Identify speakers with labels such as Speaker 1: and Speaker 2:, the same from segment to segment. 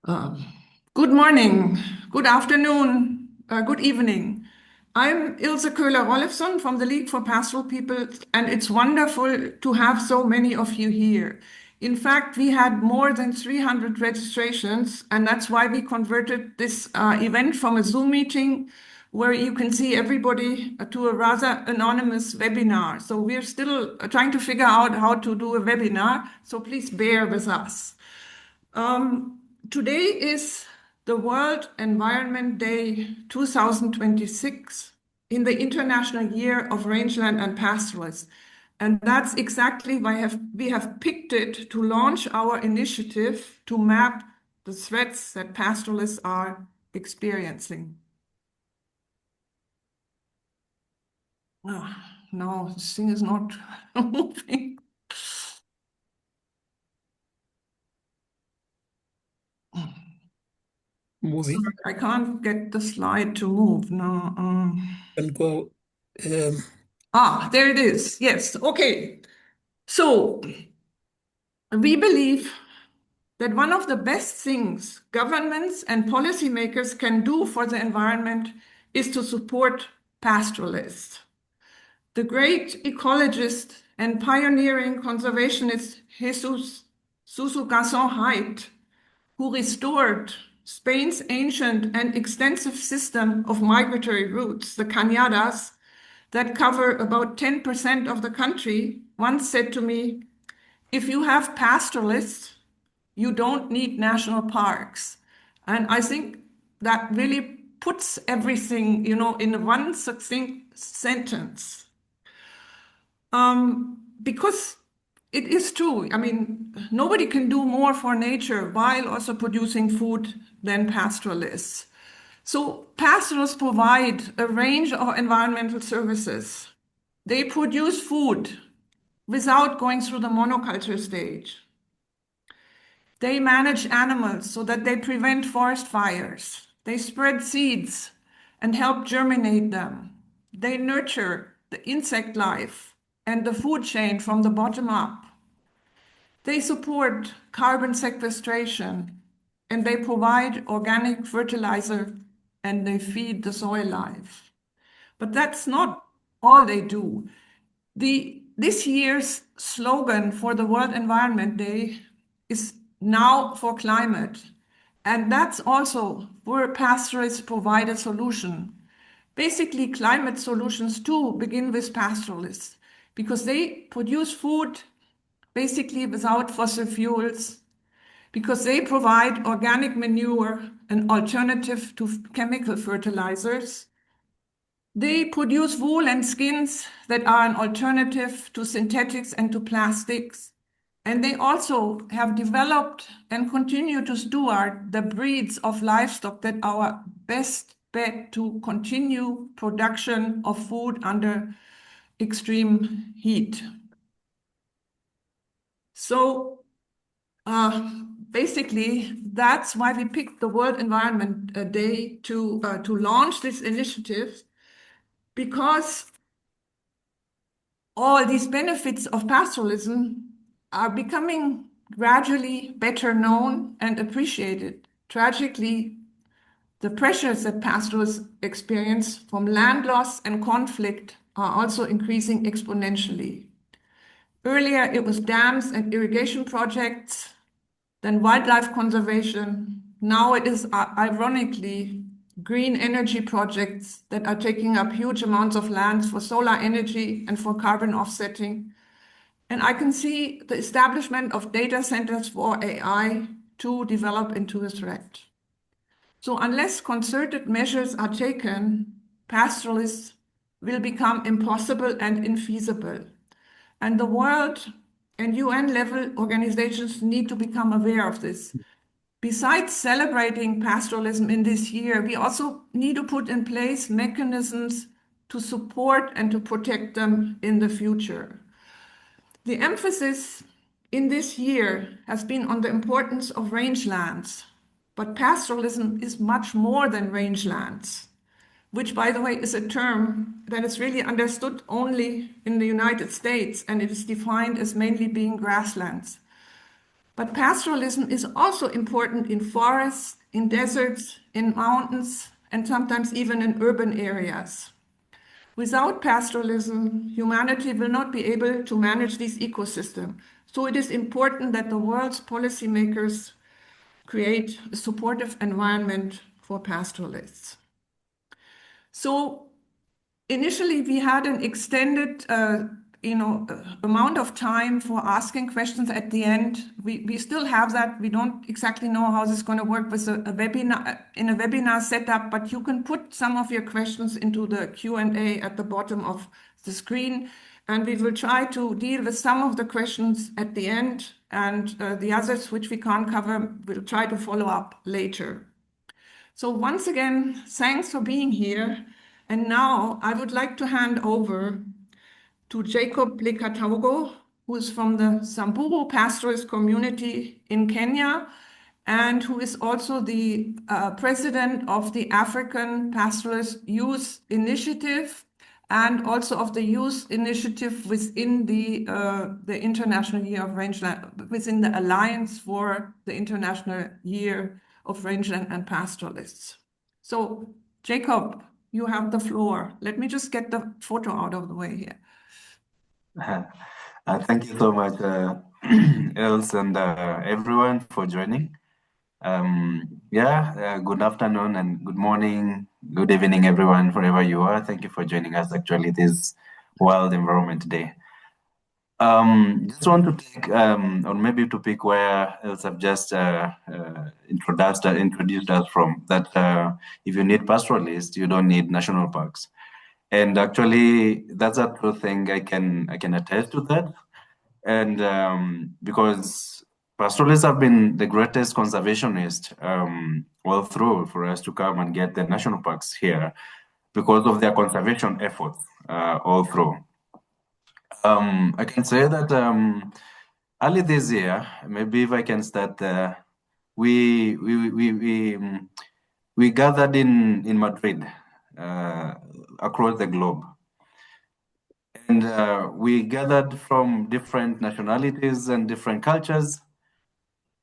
Speaker 1: Uh, Good morning, good afternoon, good evening. I'm Ilse Köhler-Rollefson from the League for Pastoral People, and it's wonderful to have so many of you here. In fact, we had more than 300 registrations, and that's why we converted this event from a Zoom meeting where you can see everybody to a rather anonymous webinar. So we're still trying to figure out how to do a webinar, so please bear with us. Today is the World Environment Day 2026 in the International Year of Rangeland and Pastoralists. And that's exactly why we have picked it to launch our initiative to map the threats that pastoralists are experiencing. Oh, no, this thing is not moving.
Speaker 2: Moving.
Speaker 1: Sorry, I can't get the slide to move. No.
Speaker 2: Can go.
Speaker 1: There it is. Yes. Okay. So we believe that one of the best things governments and policymakers can do for the environment is to support pastoralists. The great ecologist and pioneering conservationist Jesus Susu Haidt, who restored Spain's ancient and extensive system of migratory routes, the cañadas, that cover about 10% of the country, once said to me, if you have pastoralists, you don't need national parks. And I think that really puts everything, in one succinct sentence. Because it is true. I mean, nobody can do more for nature while also producing food than pastoralists. So pastoralists provide a range of environmental services. They produce food without going through the monoculture stage. They manage animals so that they prevent forest fires. They spread seeds and help germinate them. They nurture the insect life and the food chain from the bottom up. They support carbon sequestration and they provide organic fertilizer and they feed the soil life. But that's not all they do. This year's slogan for the World Environment Day is Now for Climate. And that's also where pastoralists provide a solution. Basically, climate solutions too begin with pastoralists because they produce food basically without fossil fuels, because they provide organic manure, an alternative to chemical fertilizers. They produce wool and skins that are an alternative to synthetics and to plastics. And they also have developed and continue to steward the breeds of livestock that are our best bet to continue production of food under extreme heat. So basically, that's why we picked the World Environment Day to launch this initiative, because all these benefits of pastoralism are becoming gradually better known and appreciated. Tragically, the pressures that pastoralists experience from land loss and conflict are also increasing exponentially. Earlier, it was dams and irrigation projects, then wildlife conservation. Now it is, ironically, green energy projects that are taking up huge amounts of land for solar energy and for carbon offsetting. And I can see the establishment of data centers for AI to develop into a threat. So unless concerted measures are taken, pastoralists will become impossible and infeasible. And the world and UN level organizations need to become aware of this. Besides celebrating pastoralism in this year, we also need to put in place mechanisms to support and to protect them in the future. The emphasis in this year has been on the importance of rangelands, but pastoralism is much more than rangelands, which, by the way, is a term that is really understood only in the United States, and it is defined as mainly being grasslands. But pastoralism is also important in forests, in deserts, in mountains, and sometimes even in urban areas. Without pastoralism, humanity will not be able to manage these ecosystems. So it is important that the world's policymakers create a supportive environment for pastoralists. So initially, we had an extended, amount of time for asking questions at the end. We still have that. We don't exactly know how this is going to work with a webinar in a webinar setup, but you can put some of your questions into the Q&A at the bottom of the screen, and we will try to deal with some of the questions at the end, and the others which we can't cover, we'll try to follow up later. So once again, thanks for being here. And now I would like to hand over to Jacob Lekataugo, who is from the Samburu pastoralist community in Kenya, and who is also the president of the African Pastoralist Youth Initiative, and also of the youth initiative within the International Year of Rangeland, within the Alliance for the International Year of Rangeland and Pastoralists. So, Jacob, you have the floor. Let me just get the photo out of the way here.
Speaker 3: Thank you so much, Els and everyone for joining. Good afternoon and good morning, good evening, everyone, wherever you are. Thank you for joining us actually this World Environment Day. Just want to take, or maybe to pick where Els have just introduced us from, that if you need pastoralists, you don't need national parks. And actually, that's a true thing. I can attest to that. And because pastoralists have been the greatest conservationists all through for us to come and get the national parks here because of their conservation efforts all through. I can say that early this year, maybe if I can start there, we gathered in Madrid across the globe. And we gathered from different nationalities and different cultures.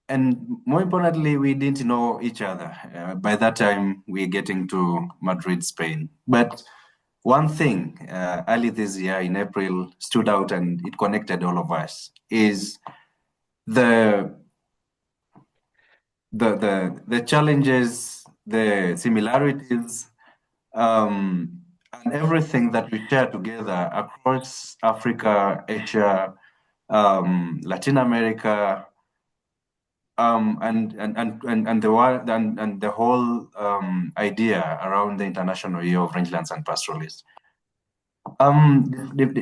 Speaker 3: And more importantly, we didn't know each other. By that time, we're getting to Madrid, Spain. But one thing early this year in April stood out and it connected all of us is the challenges, the similarities, and everything that we share together across Africa, Asia, Latin America, and the world and the whole idea around the International Year of Rangelands and Pastoralists.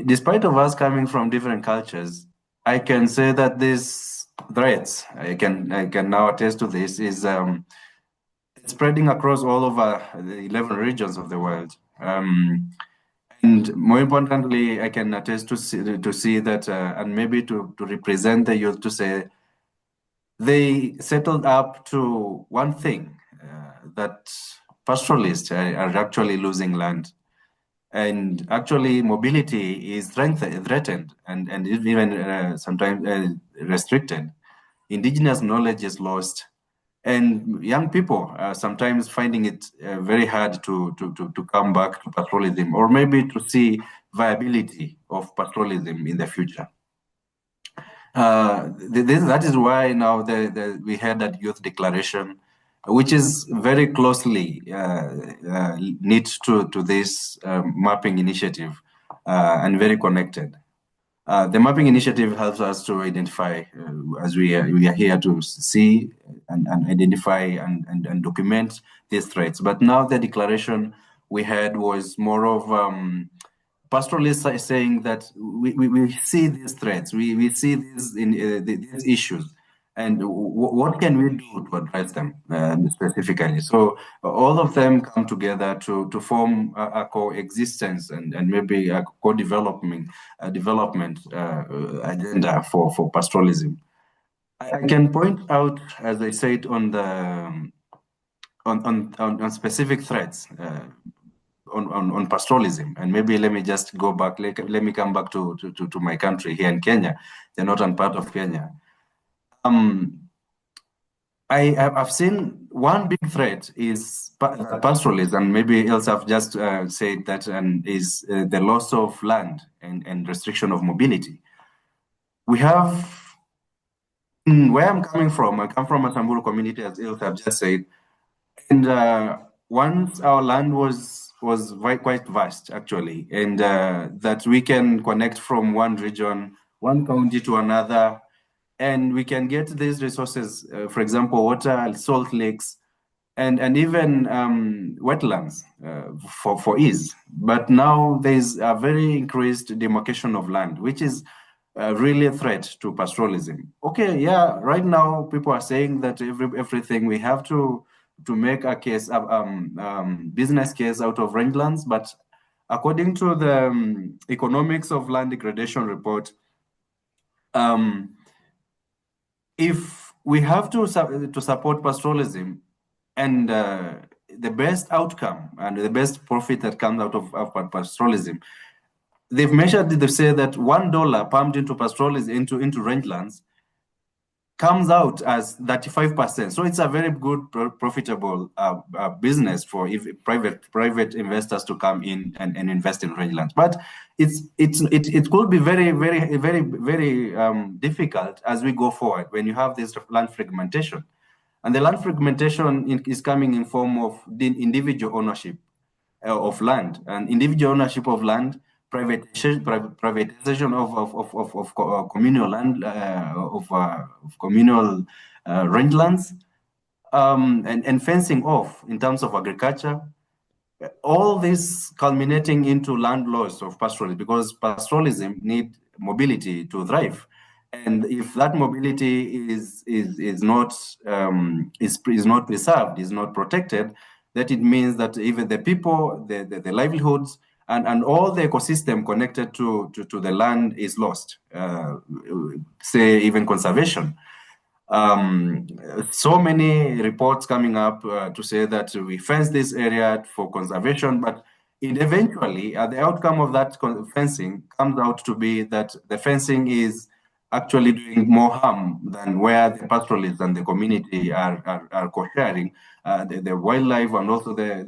Speaker 3: Despite of us coming from different cultures, I can say that these threats, I can now attest to this, is spreading across all over the 11 regions of the world. And more importantly, I can attest to see that, and maybe to represent the youth, to say they settled up to one thing, that pastoralists are actually losing land. And actually mobility is threatened and even sometimes restricted. Indigenous knowledge is lost. And young people are sometimes finding it very hard to come back to pastoralism, or maybe to see viability of pastoralism in the future. That is why now we had that youth declaration, which is very closely knit to this mapping initiative and very connected. The mapping initiative helps us to identify, as we are here to see and identify and document these threats. But now the declaration we had was more of pastoralists are saying that we see these threats, we see these issues, and what can we do to address them specifically? So all of them come together to form a coexistence and maybe a co-development development agenda for pastoralism. I can point out, as I said, on the on specific threats. On pastoralism, and maybe let me just go back. Let me come back to my country here in Kenya, the northern part of Kenya. I've seen one big threat is pastoralism, and maybe else I've just said that, and is the loss of land and restriction of mobility. We have, where I'm coming from, I come from a Samburu community, as Ilse have just said, and once our land was quite vast actually, and that we can connect from one region, one county to another, and we can get these resources, for example, water, salt lakes, and even wetlands for ease. But now there's a very increased demarcation of land, which is really a threat to pastoralism. Okay, yeah, right now people are saying that everything we have to make a case, business case out of rangelands, but according to the economics of land degradation report, if we have to support pastoralism, and the best outcome and the best profit that comes out of pastoralism, they've measured, they say that $1 pumped into pastoralism, into rangelands, comes out as 35%. So it's a very good, profitable business for private investors to come in and invest in rangelands. But it could be very difficult as we go forward when you have this land fragmentation. And the land fragmentation is coming in form of the individual ownership of land, and individual ownership of land, privatization of communal land, of communal rangelands, and fencing off in terms of agriculture. All this culminating into land loss of pastoralism, because pastoralism need mobility to thrive. And if that mobility is not preserved, is not protected, that it means that even the people, the livelihoods, and all the ecosystem connected to the land is lost. Say even conservation. So many reports coming up to say that we fence this area for conservation, but eventually the outcome of that fencing comes out to be that the fencing is actually doing more harm than where the pastoralists and the community are co-sharing. The wildlife and also the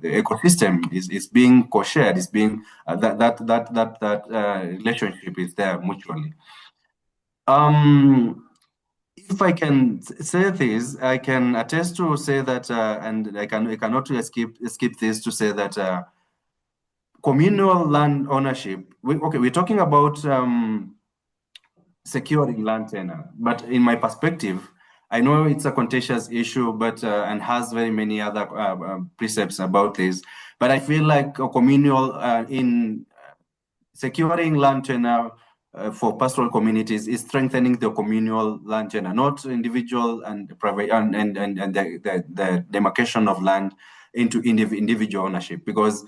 Speaker 3: ecosystem is being co-shared, is being that relationship is there mutually. If I can say this, I can attest to say that, and I cannot escape this, to say that communal land ownership. We're talking about securing land tenure, but in my perspective, I know it's a contentious issue, but and has very many other precepts about this. But I feel like a communal in securing land tenure for pastoral communities is strengthening the communal land tenure, not individual and private, and the demarcation of land into individual ownership. Because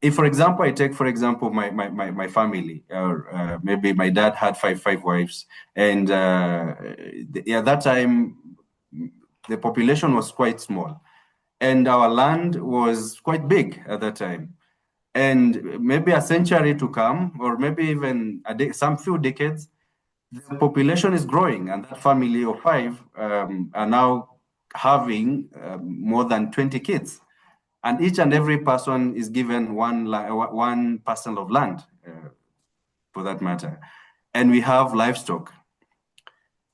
Speaker 3: if, for example, I take, for example, my family, or maybe my dad had five wives, and at that time, the population was quite small, and our land was quite big at that time. And maybe a century to come, or maybe even some few decades, the population is growing, and that family of five are now having more than 20 kids. And each and every person is given one parcel of land, for that matter. And we have livestock.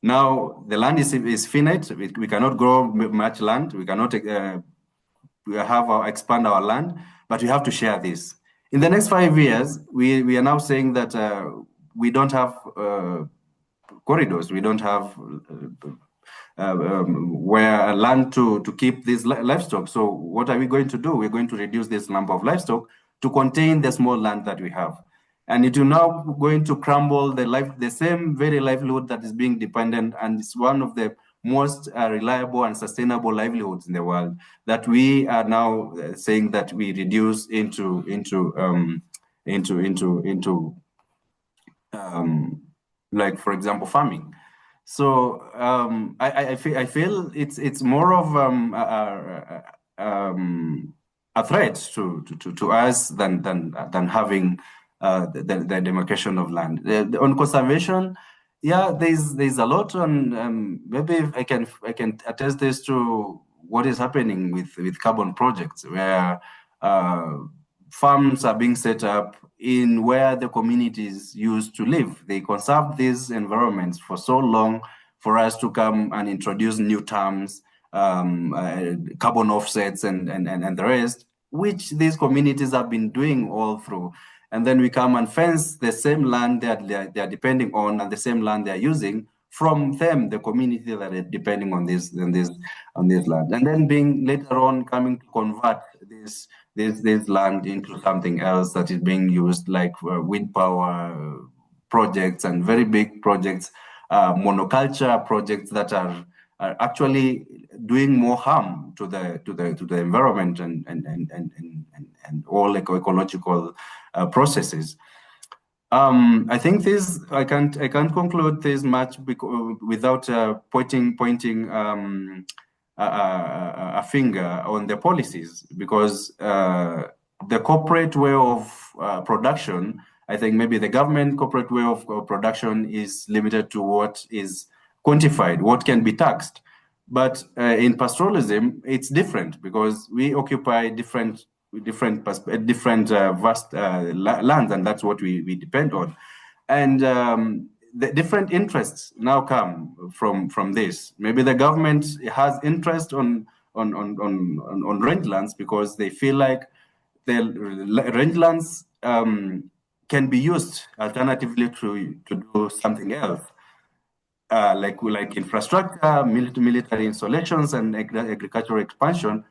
Speaker 3: Now, the land is finite. We cannot grow much land. We cannot expand our land, but we have to share this. In the next 5 years, we are now saying that we don't have corridors. We don't have where land to keep this livestock. So what are we going to do? We're going to reduce this number of livestock to contain the small land that we have. And it will now going to crumble the same very livelihood that is being dependent, and it's one of the most reliable and sustainable livelihoods in the world, that we are now saying that we reduce into like, for example, farming. So I feel it's more of a threat to us than having the demarcation of land. On conservation, yeah, there's a lot on. Maybe if I can attest this to what is happening with carbon projects, where uh, farms are being set up in where the communities used to live. They conserve these environments for so long for us to come and introduce new terms, carbon offsets, and the rest, which these communities have been doing all through. And then we come and fence the same land that they are depending on and the same land they are using from them, the community that are depending on this land, and then being later on coming to convert this land into something else that is being used, like wind power projects and very big projects, monoculture projects that are actually doing more harm to the environment and all ecological processes. I think this I can't conclude this much without pointing a finger on the policies, because the corporate way of production, I think maybe the government corporate way of production is limited to what is quantified, what can be taxed. But in pastoralism, it's different because we occupy different vast lands, and that's what we depend on. And the different interests now come from this. Maybe the government has interest on rangelands because they feel like the rangelands can be used alternatively to do something else, like infrastructure, military installations, and agricultural expansion.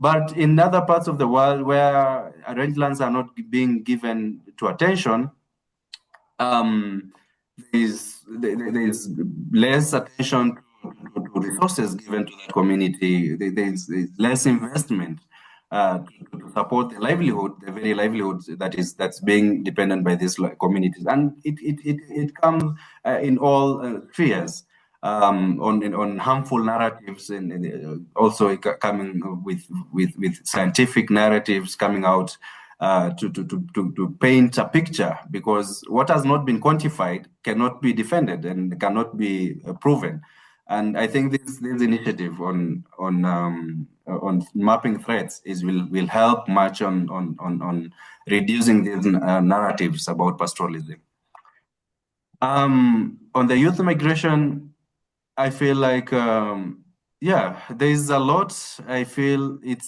Speaker 3: But in other parts of the world where rangelands are not being given to attention, um, there's less attention to resources given to the community. There's less investment to support the livelihood, the very livelihood that's being dependent by these communities, and it comes in all spheres. On harmful narratives, and also coming with scientific narratives coming out to paint a picture, because what has not been quantified cannot be defended and cannot be proven. And I think this initiative on mapping threats will help much on reducing these narratives about pastoralism. On the youth migration, I feel like yeah, there is a lot. I feel it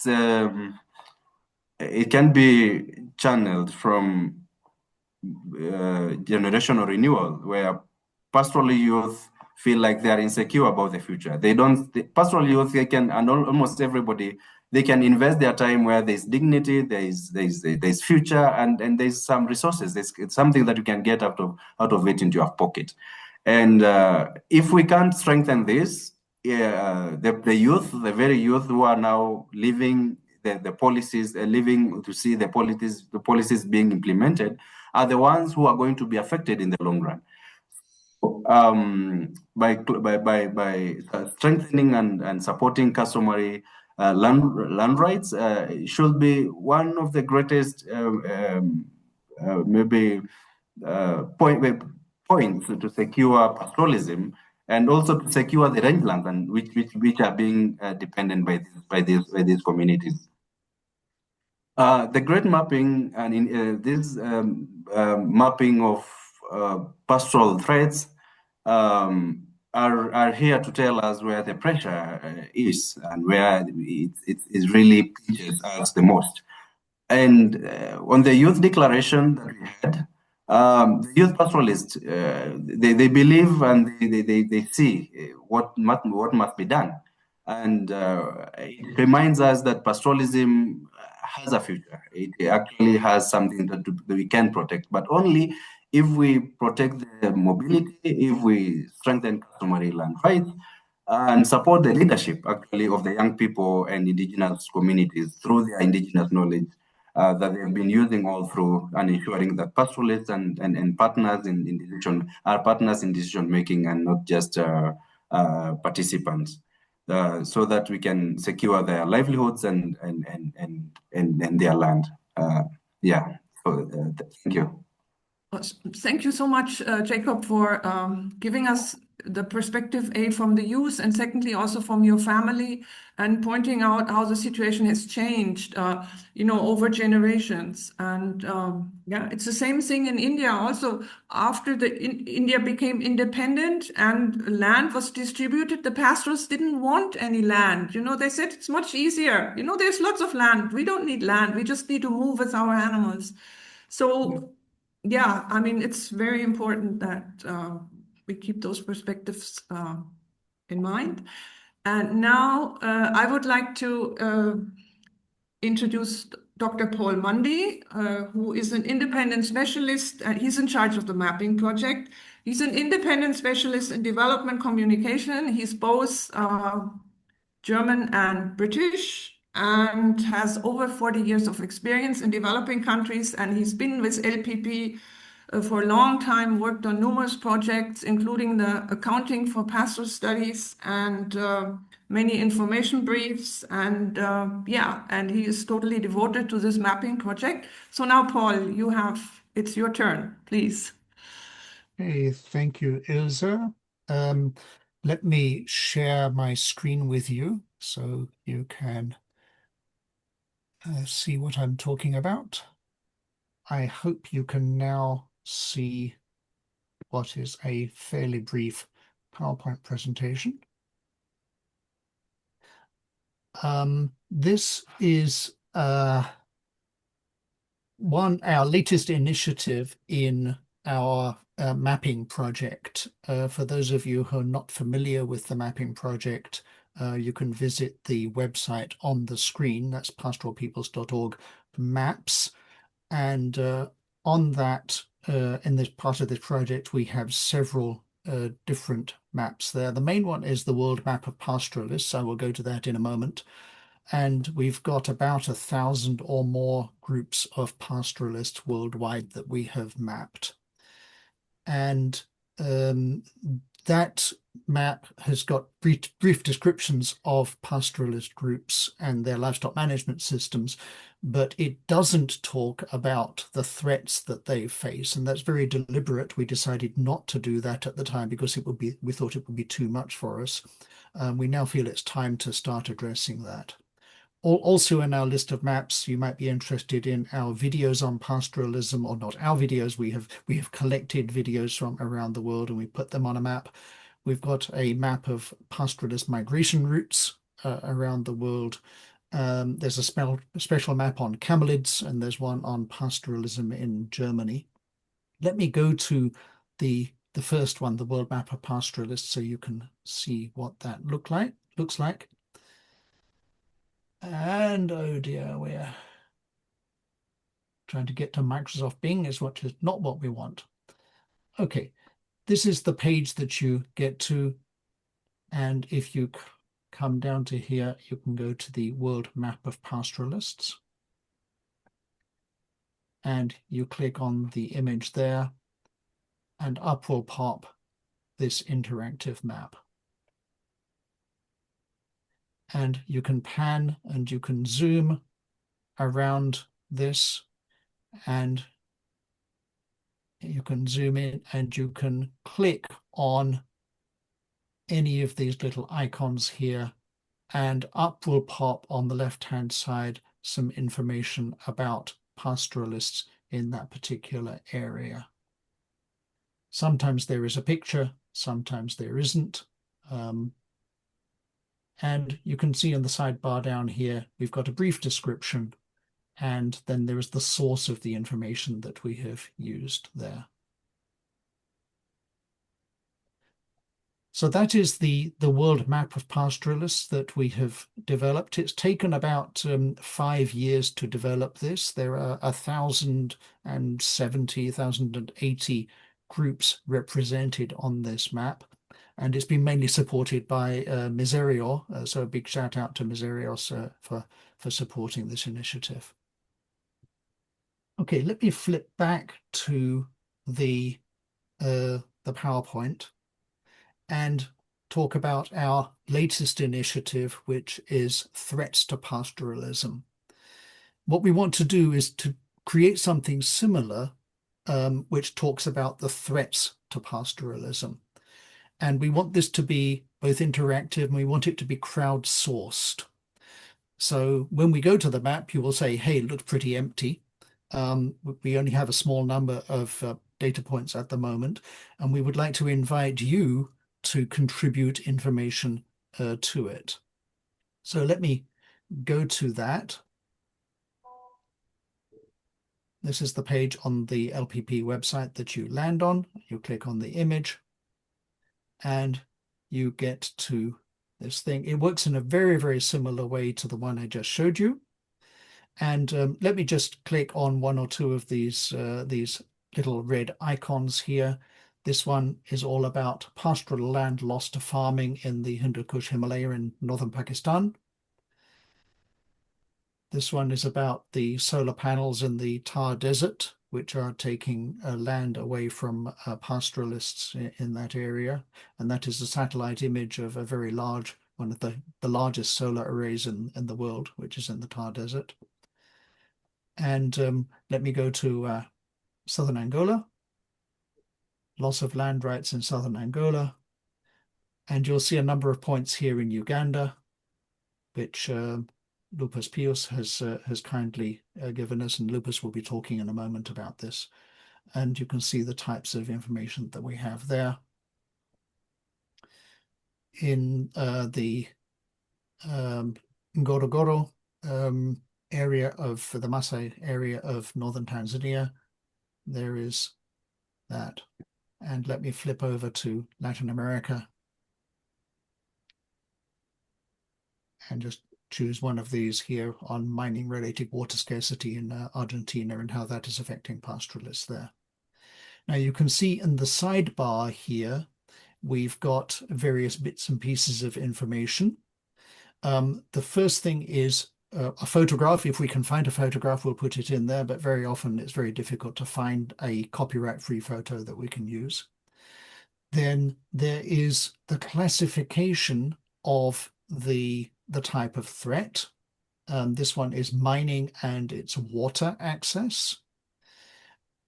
Speaker 3: can be channeled from generational renewal, where pastoral youth feel like they are insecure about the future. Pastoral youth, they can, and almost everybody, they can invest their time where there's dignity, there's future, and there's some resources. It's something that you can get out of it into your pocket. And if we can't strengthen this, the youth, the very youth who are now living the policies, living to see the policies being implemented, are the ones who are going to be affected in the long run. By strengthening and supporting customary land rights should be one of the greatest maybe points to secure pastoralism, and also to secure the rangelands, and which are being dependent by these communities. The great mapping and in this mapping of pastoral threats are here to tell us where the pressure is and where it really pinches us the most. And on the youth declaration that we had, the youth pastoralists, they believe and they see what must be done. And it reminds us that pastoralism has a future. It actually has something that we can protect, but only if we protect the mobility, if we strengthen customary land rights, and support the leadership actually of the young people and indigenous communities through their indigenous knowledge that they've been using all through, and ensuring that pastoralists and partners in decision are partners in decision making and not just participants, so that we can secure their livelihoods and their land. Yeah. So thank you.
Speaker 1: Thank you so much, Jacob, for giving us the perspective, A, from the youth, and secondly, also from your family, and pointing out how the situation has changed, over generations. And yeah, it's the same thing in India. Also, after India became independent and land was distributed, the pastoralists didn't want any land. They said it's much easier. There's lots of land. We don't need land. We just need to move with our animals. So yeah, I mean, it's very important that we keep those perspectives in mind. And now I would like to introduce Dr. Paul Mundy, who is an independent specialist. He's in charge of the mapping project. He's an independent specialist in development communication. He's both German and British, and has over 40 years of experience in developing countries. And he's been with LPP for a long time, worked on numerous projects, including the accounting for pastoral studies and many information briefs. And yeah, and he is totally devoted to this mapping project. So now, Paul, it's your turn, please.
Speaker 2: Hey, thank you, Ilse. Let me share my screen with you so you can see what I'm talking about. I hope you can now see what is a fairly brief PowerPoint presentation. This is our latest initiative in our mapping project. For those of you who are not familiar with the mapping project, you can visit the website on the screen. That's pastoralpeoples.org maps. And on that, in this part of this project, we have several different maps there. The main one is the World Map of Pastoralists. I will go to that in a moment. And we've got about 1,000 or more groups of pastoralists worldwide that we have mapped. And that map has got brief descriptions of pastoralist groups and their livestock management systems, but it doesn't talk about the threats that they face. And that's very deliberate. We decided not to do that at the time because we thought it would be too much for us. We now feel it's time to start addressing that. Also in our list of maps, you might be interested in our videos on pastoralism, or not our videos. We have collected videos from around the world and we put them on a map. We've got a map of pastoralist migration routes around the world. There's a special map on camelids, and there's one on pastoralism in Germany. Let me go to the first one, the World Map of Pastoralists, so you can see what that looks like. And oh dear, we're trying to get to Microsoft Bing is not what we want. Okay, this is the page that you get to. And if you come down to here, you can go to the World Map of Pastoralists. And you click on the image there, and up will pop this interactive map. And you can pan and you can zoom around this, and you can zoom in and you can click on any of these little icons here, and up will pop on the left-hand side some information about pastoralists in that particular area. Sometimes there is a picture, sometimes there isn't. And you can see on the sidebar down here, we've got a brief description, and then there is the source of the information that we have used there. So that is the world map of pastoralists that we have developed. It's taken about 5 years to develop this. There are 1,070, 1,080 groups represented on this map. And it's been mainly supported by Miserio. So a big shout out to Miserio for supporting this initiative. Okay, let me flip back to the PowerPoint and talk about our latest initiative, which is Threats to Pastoralism. What we want to do is to create something similar which talks about the threats to pastoralism. And we want this to be both interactive and we want it to be crowdsourced. So when we go to the map, you will say, hey, it looks pretty empty. We only have a small number of data points at the moment, and we would like to invite you to contribute information to it. So let me go to that. This is the page on the LPP website that you land on. You click on the image and you get to this thing. It works in a very, very similar way to the one I just showed you. And let me just click on one or two of these little red icons here. This one is all about pastoral land lost to farming in the Hindu Kush Himalaya in northern Pakistan. This one is about the solar panels in the Thar Desert, which are taking land away from pastoralists in that area. And that is a satellite image of a very large, one of the largest solar arrays in the world, which is in the Thar Desert. And let me go to southern Angola, loss of land rights in southern Angola. And you'll see a number of points here in Uganda, which Lupus Pius has kindly given us, and Lupus will be talking in a moment about this. And you can see the types of information that we have there. In the Ngorongoro area of the Maasai area of northern Tanzania, there is that. And let me flip over to Latin America and just choose one of these here on mining-related water scarcity in Argentina and how that is affecting pastoralists there. Now you can see in the sidebar here, we've got various bits and pieces of information. The first thing is a photograph. If we can find a photograph, we'll put it in there, but very often it's very difficult to find a copyright-free photo that we can use. Then there is the classification of the type of threat. This one is mining and its water access.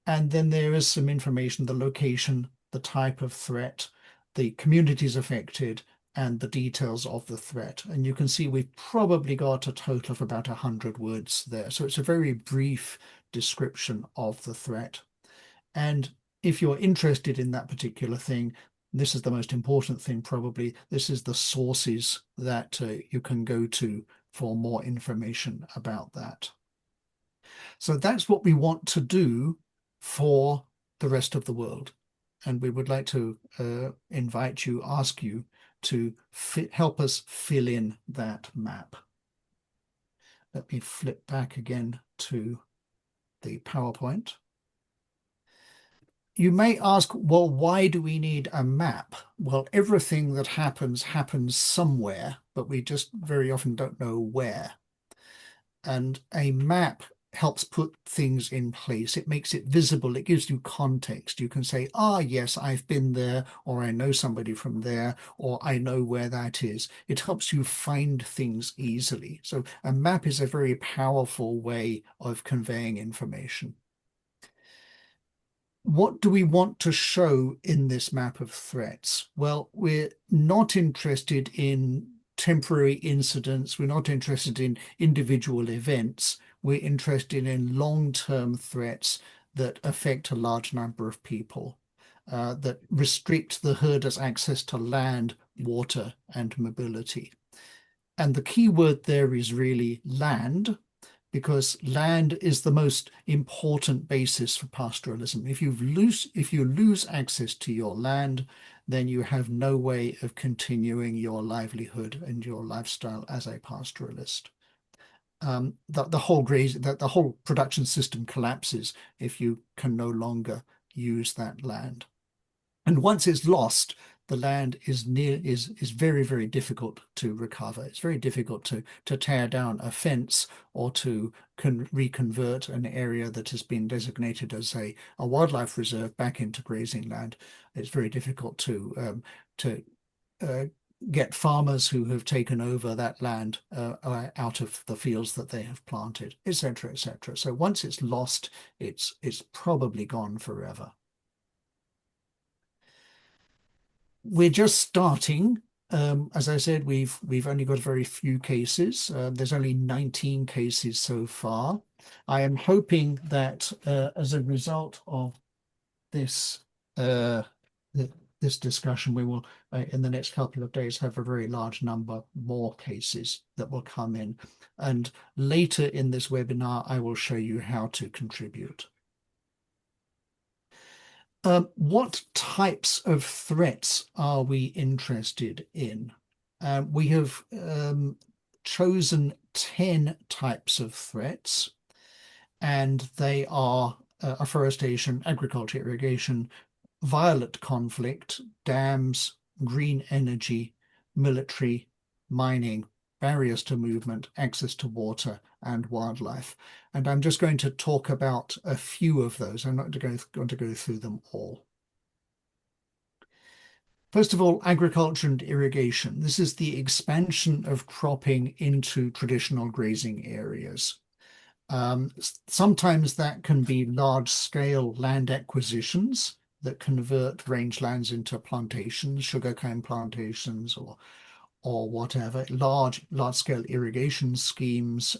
Speaker 2: And then there is some information, the location, the type of threat, the communities affected, and the details of the threat. And you can see we've probably got a total of about 100 words there. So it's a very brief description of the threat. And if you're interested in that particular thing, this is the most important thing probably. This is the sources that you can go to for more information about that. So that's what we want to do for the rest of the world. And we would like to invite you, ask you to help us fill in that map. Let me flip back again to the PowerPoint. You may ask, well, why do we need a map? Well, everything that happens somewhere, but we just very often don't know where. And a map helps put things in place. It makes it visible. It gives you context. You can say, ah, yes, I've been there, or I know somebody from there, or I know where that is. It helps you find things easily. So a map is a very powerful way of conveying information. What do we want to show in this map of threats? Well, we're not interested in temporary incidents. We're not interested in individual events. We're interested in long-term threats that affect a large number of people, that restrict the herders' access to land, water, and mobility. And the key word there is really land, because land is the most important basis for pastoralism. If you lose access to your land, then you have no way of continuing your livelihood and your lifestyle as a pastoralist. The whole production system collapses if you can no longer use that land. And once it's lost, the land is very, very difficult to recover. It's very difficult to tear down a fence or to reconvert an area that has been designated as a wildlife reserve back into grazing land. It's very difficult to get farmers who have taken over that land out of the fields that they have planted, etc., etc. So once it's lost, it's probably gone forever. We're just starting. As I said, we've only got very few cases. There's only 19 cases so far. I am hoping that as a result of this this discussion, we will in the next couple of days have a very large number more cases that will come in. And later in this webinar, I will show you how to contribute. What types of threats are we interested in? We have chosen 10 types of threats, and they are afforestation, agriculture, irrigation, violent conflict, dams, green energy, military, mining, barriers to movement, access to water, and wildlife. And I'm just going to talk about a few of those. I'm not going to go through them all. First of all, agriculture and irrigation. This is the expansion of cropping into traditional grazing areas. Sometimes that can be large-scale land acquisitions that convert rangelands into plantations, sugarcane plantations, or whatever. Large-scale irrigation schemes.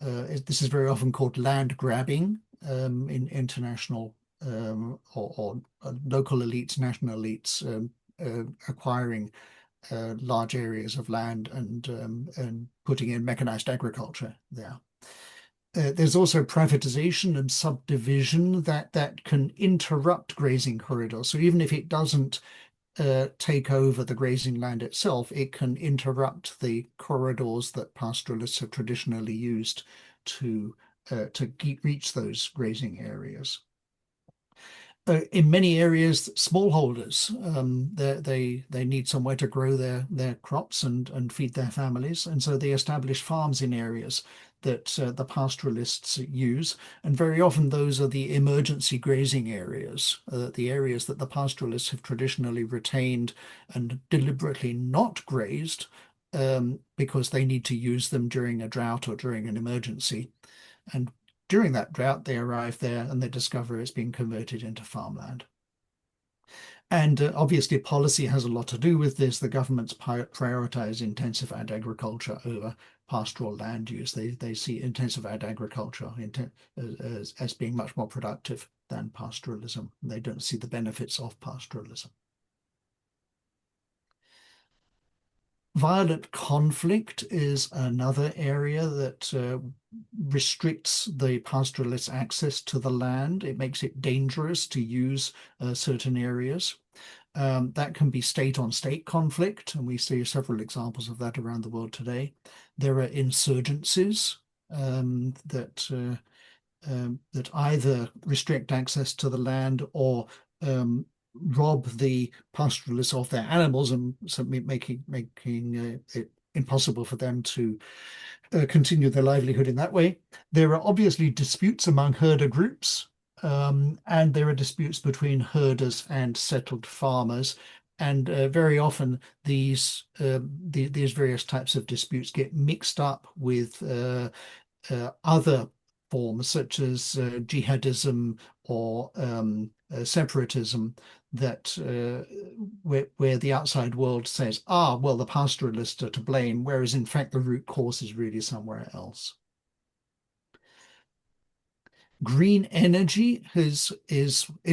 Speaker 2: This is very often called land grabbing in international or local elites, national elites acquiring large areas of land and putting in mechanized agriculture there. There's also privatization and subdivision that can interrupt grazing corridors. So even if it doesn't take over the grazing land itself, it can interrupt the corridors that pastoralists have traditionally used to reach those grazing areas. In many areas, smallholders they need somewhere to grow their crops and feed their families, and so they establish farms in areas that the pastoralists use, and very often those are the emergency grazing areas, the areas that the pastoralists have traditionally retained and deliberately not grazed because they need to use them during a drought or during an emergency. And during that drought, they arrive there and they discover it's being converted into farmland. And obviously, policy has a lot to do with this. The governments prioritize intensified agriculture over pastoral land use. They see intensified agriculture as being much more productive than pastoralism. They don't see the benefits of pastoralism. Violent conflict is another area that restricts the pastoralist's access to the land. It makes it dangerous to use certain areas. That can be state-on-state conflict, and we see several examples of that around the world today. There are insurgencies that either restrict access to the land or rob the pastoralists of their animals, and so making it impossible for them to continue their livelihood in that way. There are obviously disputes among herder groups, and there are disputes between herders and settled farmers. And very often these various types of disputes get mixed up with other forms such as jihadism or separatism that where the outside world says, well, the pastoralists are to blame, whereas in fact the root cause is really somewhere else. Green energy is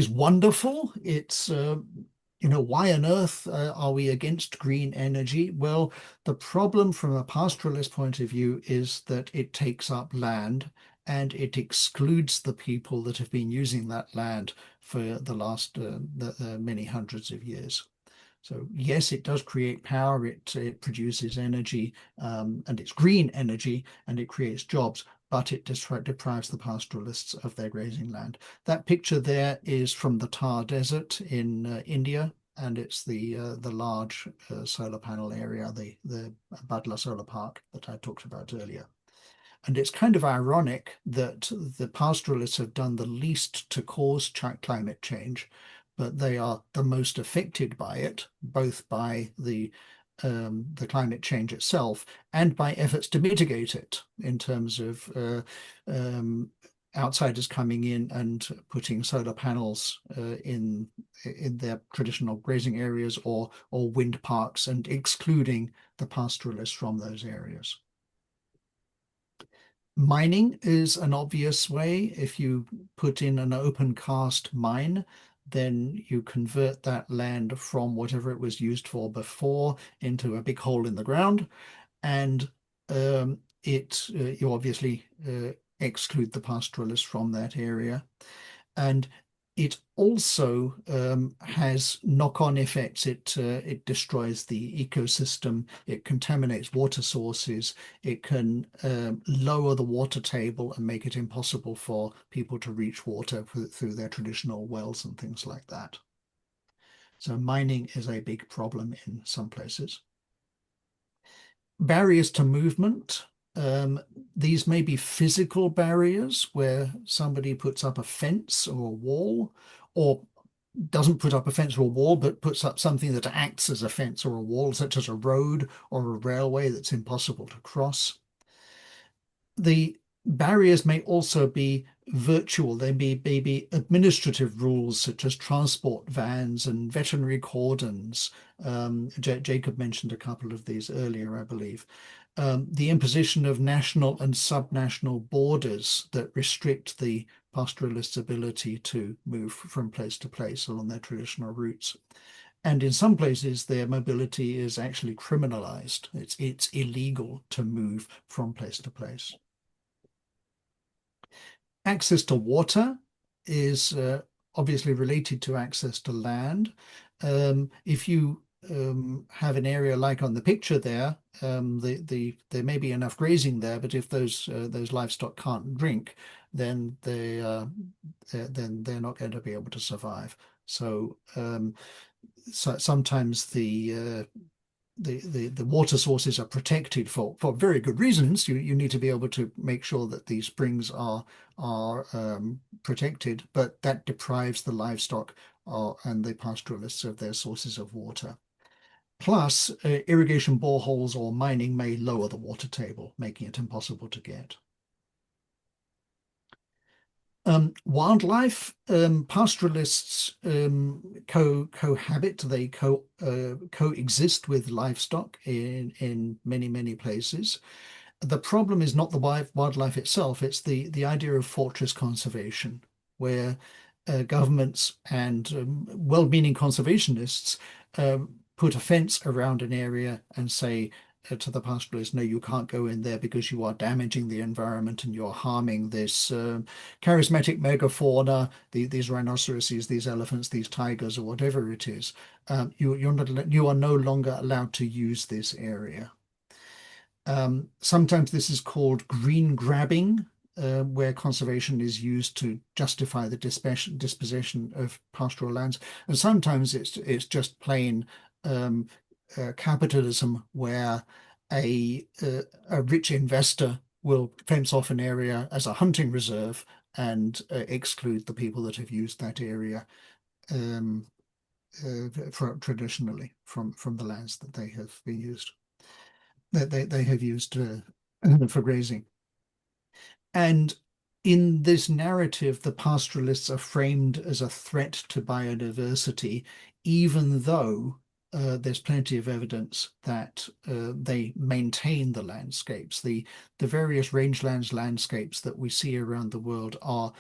Speaker 2: wonderful. It's why on earth are we against green energy? Well, the problem from a pastoralist point of view is that it takes up land and it excludes the people that have been using that land for the last many hundreds of years. So yes, it does create power, it produces energy, and it's green energy, and it creates jobs, but it deprives the pastoralists of their grazing land. That picture there is from the Thar Desert in India, and it's the large solar panel area, the Badla Solar Park that I talked about earlier. And it's kind of ironic that the pastoralists have done the least to cause climate change, but they are the most affected by it, both by the climate change itself and by efforts to mitigate it in terms of outsiders coming in and putting solar panels in their traditional grazing areas or wind parks and excluding the pastoralists from those areas. Mining is an obvious way. If you put in an open cast mine, then you convert that land from whatever it was used for before into a big hole in the ground, and you obviously exclude the pastoralists from that area. And it also has knock-on effects. It destroys the ecosystem. It contaminates water sources. It can lower the water table and make it impossible for people to reach water through their traditional wells and things like that. So mining is a big problem in some places. Barriers to movement. These may be physical barriers where somebody puts up a fence or a wall, or doesn't put up a fence or a wall, but puts up something that acts as a fence or a wall, such as a road or a railway that's impossible to cross. The barriers may also be virtual. They may be administrative rules such as transport vans and veterinary cordons. Jacob mentioned a couple of these earlier, I believe. The imposition of national and subnational borders that restrict the pastoralists' ability to move from place to place along their traditional routes. And in some places, their mobility is actually criminalized. It's illegal to move from place to place. Access to water is obviously related to access to land. If you have an area like on the picture there, there may be enough grazing there, but if those livestock can't drink, then they're not going to be able to survive. So sometimes the water sources are protected for very good reasons. You need to be able to make sure that these springs are protected, but that deprives the livestock and the pastoralists of their sources of water. Plus, irrigation boreholes or mining may lower the water table, making it impossible to get. Wildlife, pastoralists cohabit, they coexist with livestock in many places. The problem is not the wildlife itself, it's the idea of fortress conservation, where governments and well-meaning conservationists put a fence around an area and say to the pastoralists, no, you can't go in there because you are damaging the environment and you're harming this charismatic megafauna, these rhinoceroses, these elephants, these tigers, or whatever it is. You are no longer allowed to use this area. Sometimes this is called green grabbing, where conservation is used to justify the dispossession of pastoral lands, and sometimes it's just plain capitalism, where a rich investor will fence off an area as a hunting reserve and exclude the people that have used that area traditionally from the lands that they have been used, that they have used for grazing. And in this narrative, the pastoralists are framed as a threat to biodiversity, even though there's plenty of evidence that they maintain the landscapes. The various rangelands landscapes that we see around the world are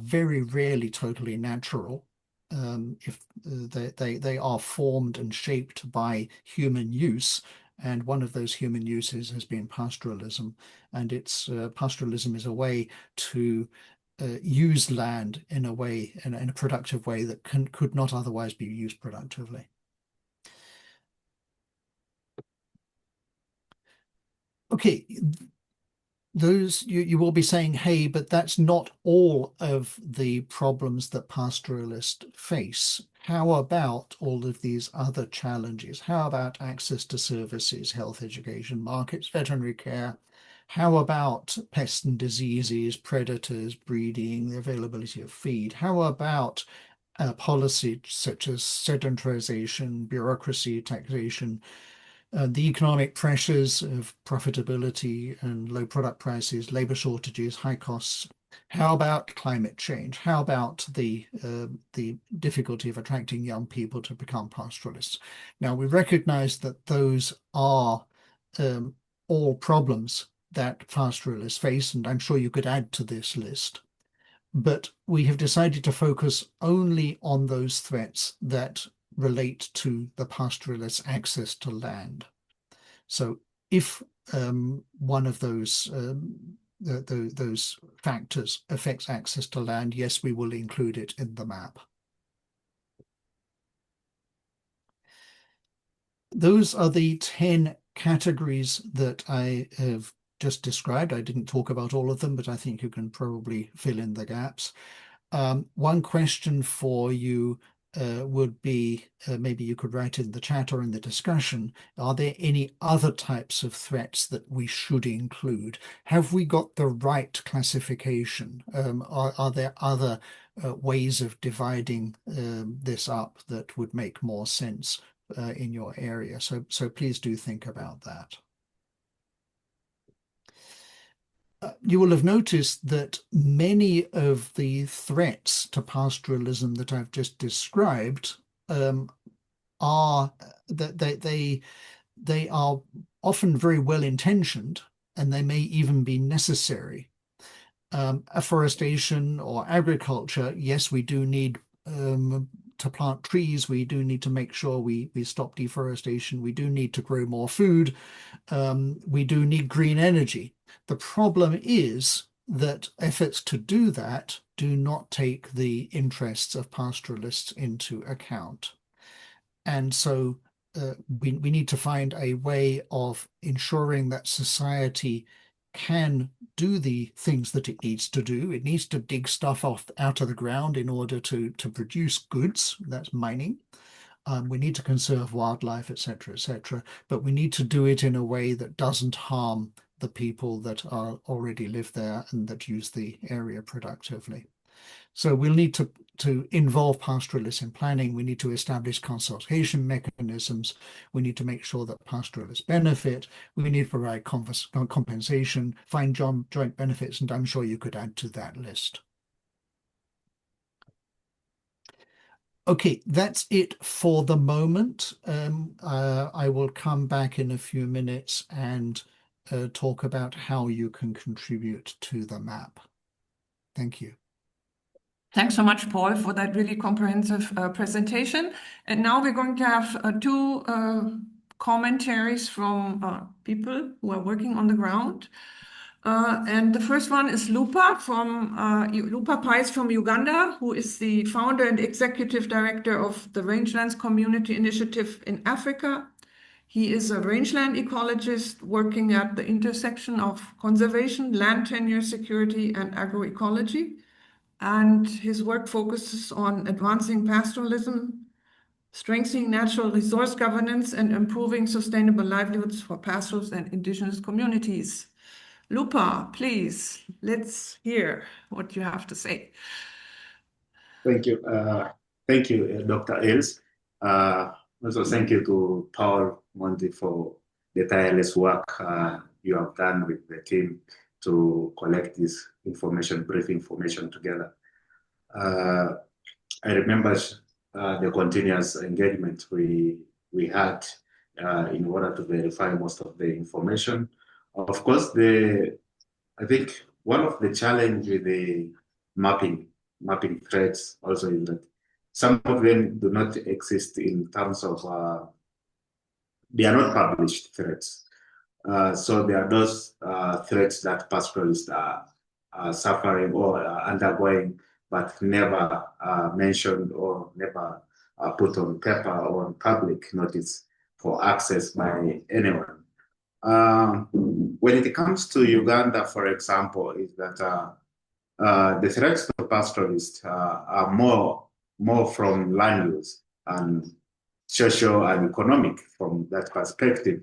Speaker 2: very rarely totally natural. If they are formed and shaped by human use, and one of those human uses has been pastoralism, and it's pastoralism is a way to use land in a productive way that could not otherwise be used productively. Okay, those you will be saying, hey, but that's not all of the problems that pastoralists face. How about all of these other challenges? How about access to services, health, education, markets, veterinary care? How about pests and diseases, predators, breeding, the availability of feed? How about policy such as sedentarization, bureaucracy, taxation, the economic pressures of profitability and low product prices, labor shortages, high costs. How about climate change? How about the difficulty of attracting young people to become pastoralists? Now, we recognize that those are all problems that pastoralists face, and I'm sure you could add to this list. But we have decided to focus only on those threats that relate to the pastoralist's access to land. So if one of those factors affects access to land, yes, we will include it in the map. Those are the 10 categories that I have just described. I didn't talk about all of them, but I think you can probably fill in the gaps. One question for you would be, maybe you could write in the chat or in the discussion, are there any other types of threats that we should include? Have we got the right classification? Are there other ways of dividing this up that would make more sense in your area? So please do think about that. You will have noticed that many of the threats to pastoralism that I've just described are that they are often very well intentioned, and they may even be necessary. Afforestation or agriculture, yes, we do need to plant trees. We do need to make sure we stop deforestation. We do need to grow more food. We do need green energy. The problem is that efforts to do that do not take the interests of pastoralists into account. And so we need to find a way of ensuring that society can do the things that it needs to do. It needs to dig stuff out of the ground in order to produce goods. That's mining. We need to conserve wildlife, etc., etc. But we need to do it in a way that doesn't harm the people that already live there and that use the area productively. So we'll need to involve pastoralists in planning. We need to establish consultation mechanisms. We need to make sure that pastoralists benefit. We need to provide compensation, find joint benefits, and I'm sure you could add to that list. Okay, that's it for the moment. I will come back in a few minutes and talk about how you can contribute to the map. Thank you.
Speaker 1: Thanks so much, Paul, for that really comprehensive presentation. And now we're going to have two commentaries from people who are working on the ground. And the first one is Lupa Pais from Uganda, who is the founder and executive director of the Rangelands Community Initiative in Africa. He is a rangeland ecologist working at the intersection of conservation, land tenure security, and agroecology. And his work focuses on advancing pastoralism, strengthening natural resource governance, and improving sustainable livelihoods for pastoralists and indigenous communities. Lupa, please, let's hear what you have to say.
Speaker 4: Thank you. Thank you, Dr. Els. Also, thank you to Paul Monti for the tireless work you have done with the team to collect this information, brief information together. I remember the continuous engagement we had in order to verify most of the information. Of course, I think one of the challenges with the mapping threads also is that some of them do not exist in terms of, they are not published threads. So there are those threats that pastoralists are suffering or undergoing, but never mentioned or never put on paper or on public notice for access by anyone. When it comes to Uganda, for example, is that the threats to pastoralists are more from land use and social and economic from that perspective.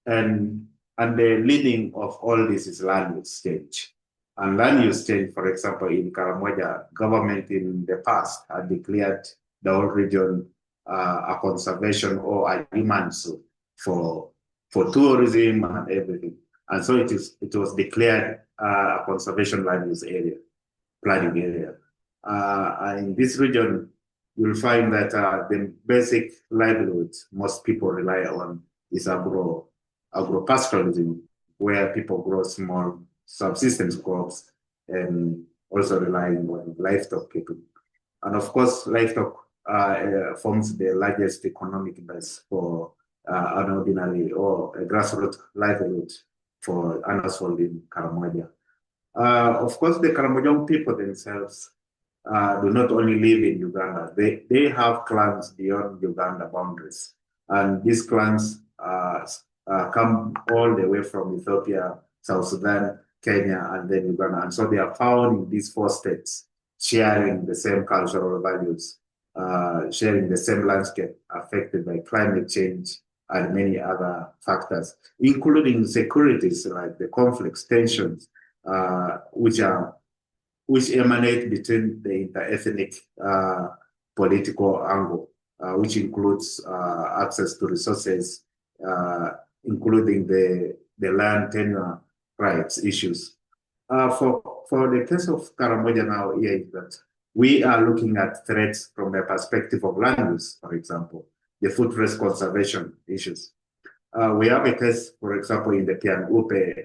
Speaker 4: And the leading of all this is land use stage. And land use change, for example, in Karamoja, government in the past had declared the whole region a conservation or a human zoo for tourism and everything. And so it was declared a conservation land use area, planning area. In this region, you'll find that the basic livelihoods most people rely on is agro-pastoralism, where people grow small subsistence crops and also relying on livestock keeping. And of course, livestock forms the largest economic base for an ordinary or a grassroots livelihood for an household in Karamoja. Of course, the Karamojong people themselves do not only live in Uganda, they have clans beyond Uganda boundaries. And these clans come all the way from Ethiopia, South Sudan, Kenya, and then Uganda. And so they are found in these 4 states, sharing the same cultural values, sharing the same landscape affected by climate change and many other factors, including securities like the conflicts, tensions, which emanate between the inter-ethnic political angle, which includes access to resources, including the land tenure rights issues. For the case of Karamoja now, here is that we are looking at threats from the perspective of land use, for example, the food forest conservation issues. We have a case, for example, in the Pian-Upe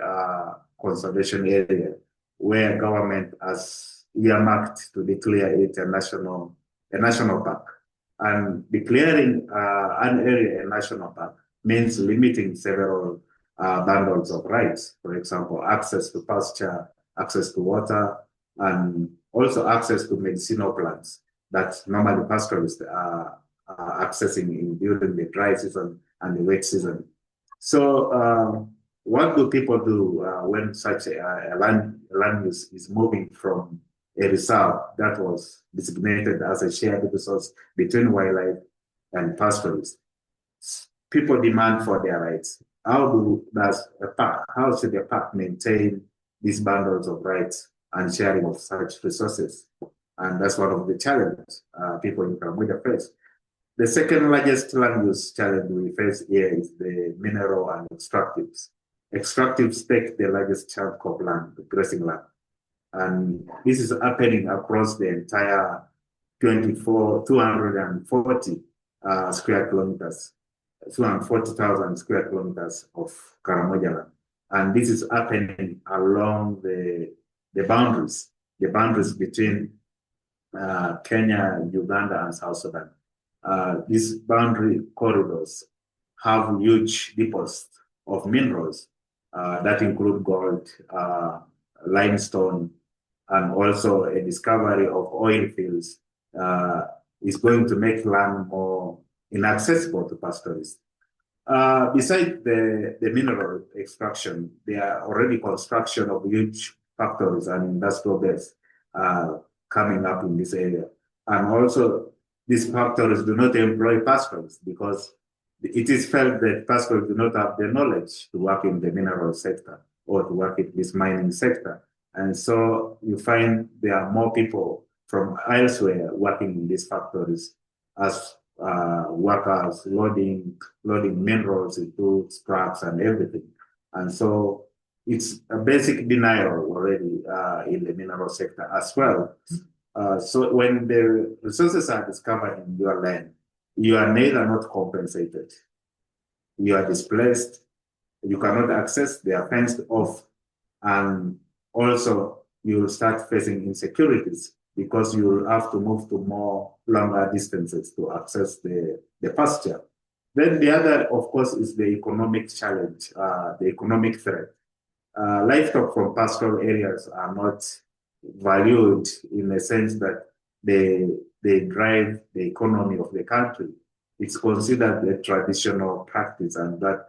Speaker 4: conservation area, where government has earmarked to declare it a national park. And declaring an area a national park means limiting several bundles of rights. For example, access to pasture, access to water, and also access to medicinal plants that normally pastoralists are accessing during the dry season and the wet season. So what do people do when such a land use is moving from a reserve that was designated as a shared resource between wildlife and pastoralists? People demand for their rights. How should a park maintain these bundles of rights and sharing of such resources? And that's one of the challenges people in Karamoja face. The second largest land use challenge we face here is the mineral and extractives. Extractives take the largest chunk of land, the grazing land. And this is happening across the entire 240 square kilometers, 240,000 square kilometers of Karamoja land. And this is happening along the boundaries between Kenya, Uganda, and South Sudan. These boundary corridors have huge deposits of minerals that include gold, limestone, and also a discovery of oil fields is going to make land more inaccessible to pastoralists. Besides the mineral extraction, there are already construction of huge factories and industrial base coming up in this area. And also, these factories do not employ pastoralists because it is felt that pastoralists do not have the knowledge to work in the mineral sector or to work in this mining sector. And so you find there are more people from elsewhere working in these factories as workers loading minerals into trucks and everything. And so it's a basic denial already in the mineral sector as well. So when the resources are discovered in your land, you are neither not compensated, you are displaced, you cannot access, they are fenced off, and also you will start facing insecurities because you will have to move to more longer distances to access the pasture. Then the other, of course, is the economic challenge, the economic threat. Livestock from pastoral areas are not valued in the sense that they drive the economy of the country. It's considered a traditional practice, and that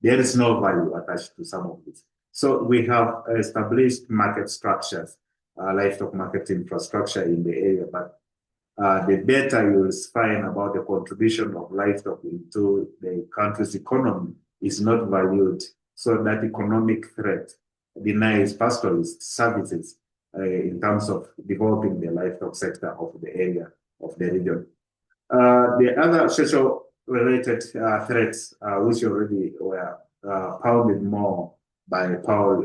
Speaker 4: there is no value attached to some of this. So we have established market structures, livestock market infrastructure in the area, but the data you will find about the contribution of livestock into the country's economy is not valued. So that economic threat denies pastoralist services in terms of developing the livestock sector of the area of the region. The other social related threats, which already were pounded more by Paul,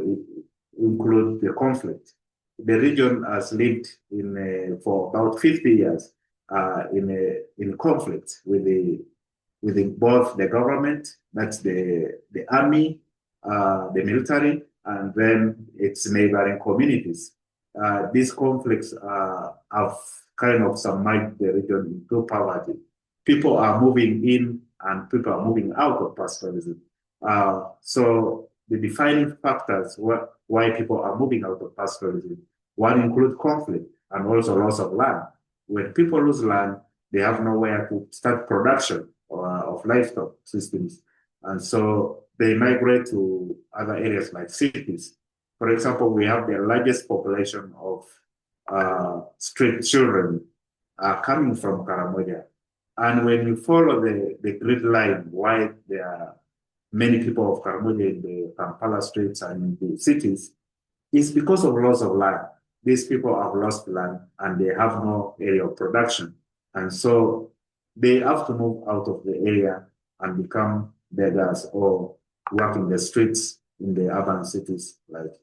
Speaker 4: include the conflict. The region has lived for about 50 years in conflict with both the government, that's the army, the military, and then its neighboring communities. These conflicts have kind of submerged the region into poverty. People are moving in and people are moving out of pastoralism. So the defining factors why people are moving out of pastoralism, one include conflict and also loss of land. When people lose land, they have nowhere to start production of livestock systems. And so they migrate to other areas like cities. For example, we have the largest population of street children coming from Karamoja. And when you follow the grid line, why there are many people of Karamoja in the Kampala streets and in the cities, it's because of loss of land. These people have lost land and they have no area of production. And so they have to move out of the area and become beggars or work in the streets in the urban cities like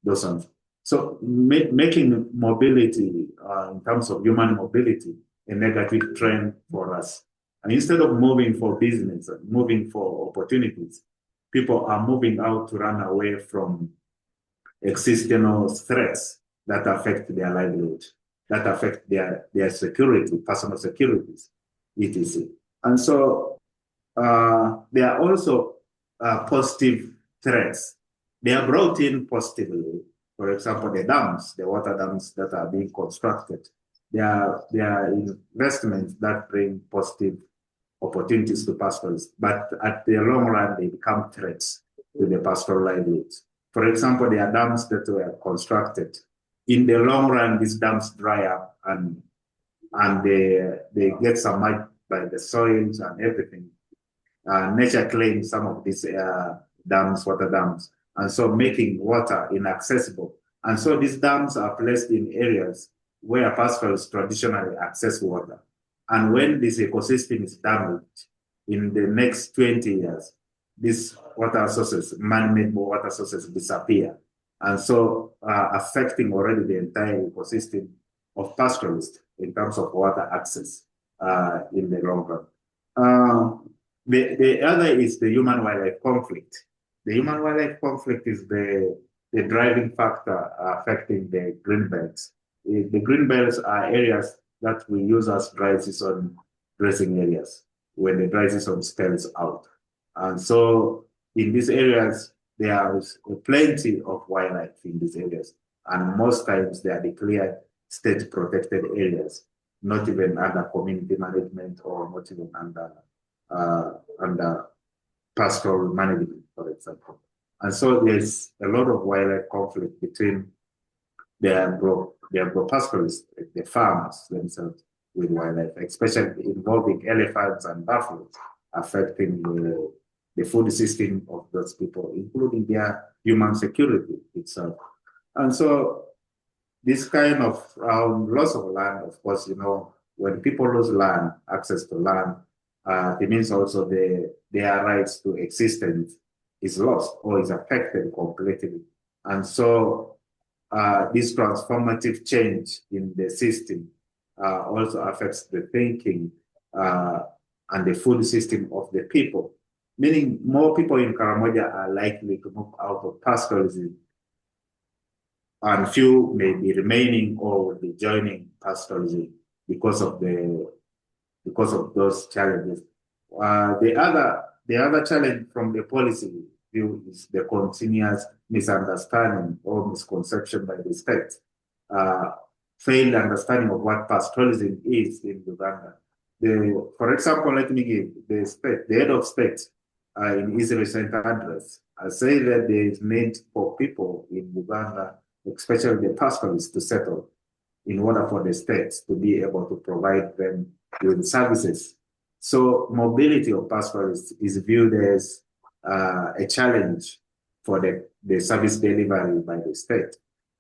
Speaker 4: those ones. So making mobility in terms of human mobility a negative trend for us. And instead of moving for business, moving for opportunities, people are moving out to run away from existing threats that affect their livelihood, that affect their security, personal securities, etc. And so there are also positive threats. They are brought in positively. For example, the dams, the water dams that are being constructed, they are investments that bring positive opportunities to pastoralists, but at the long run, they become threats to the pastoral livelihoods. For example, there are dams that were constructed. In the long run, these dams dry up and they get submerged by the soils and everything. Nature claims some of these dams, water dams, and so making water inaccessible. And so these dams are placed in areas where pastoralists traditionally access water. And when this ecosystem is damaged in the next 20 years, these water sources, man-made water sources disappear. And so affecting already the entire ecosystem of pastoralists in terms of water access in the long run. The other is the human-wildlife conflict. The human-wildlife conflict is the driving factor affecting the green belts. The green belts are areas that we use as dry season grazing areas when the dry season spells out. And so in these areas, there is plenty of wildlife in these areas. And most times they are declared state protected areas, not even under community management or not even under pastoral management, for example. And so there's a lot of wildlife conflict between the agro-pastoralists, the farmers themselves, with wildlife, especially involving elephants and buffaloes, affecting the food system of those people, including their human security itself. And so this kind of loss of land, of course, when people lose land, access to land, it means also their rights to existence is lost or is affected completely. And so this transformative change in the system also affects the thinking and the food system of the people, meaning more people in Karamoja are likely to move out of pastoralism and few may be remaining or will be joining pastoralism because of those challenges. The other challenge from the policy view is the continuous misunderstanding or misconception by the state, failed understanding of what pastoralism is in Uganda. For example, let me give the head of state in his recent address say that there is need for people in Uganda, especially the pastoralists, to settle in order for the states to be able to provide them with services. So mobility of pastoralists is viewed as a challenge for the service delivery by the state.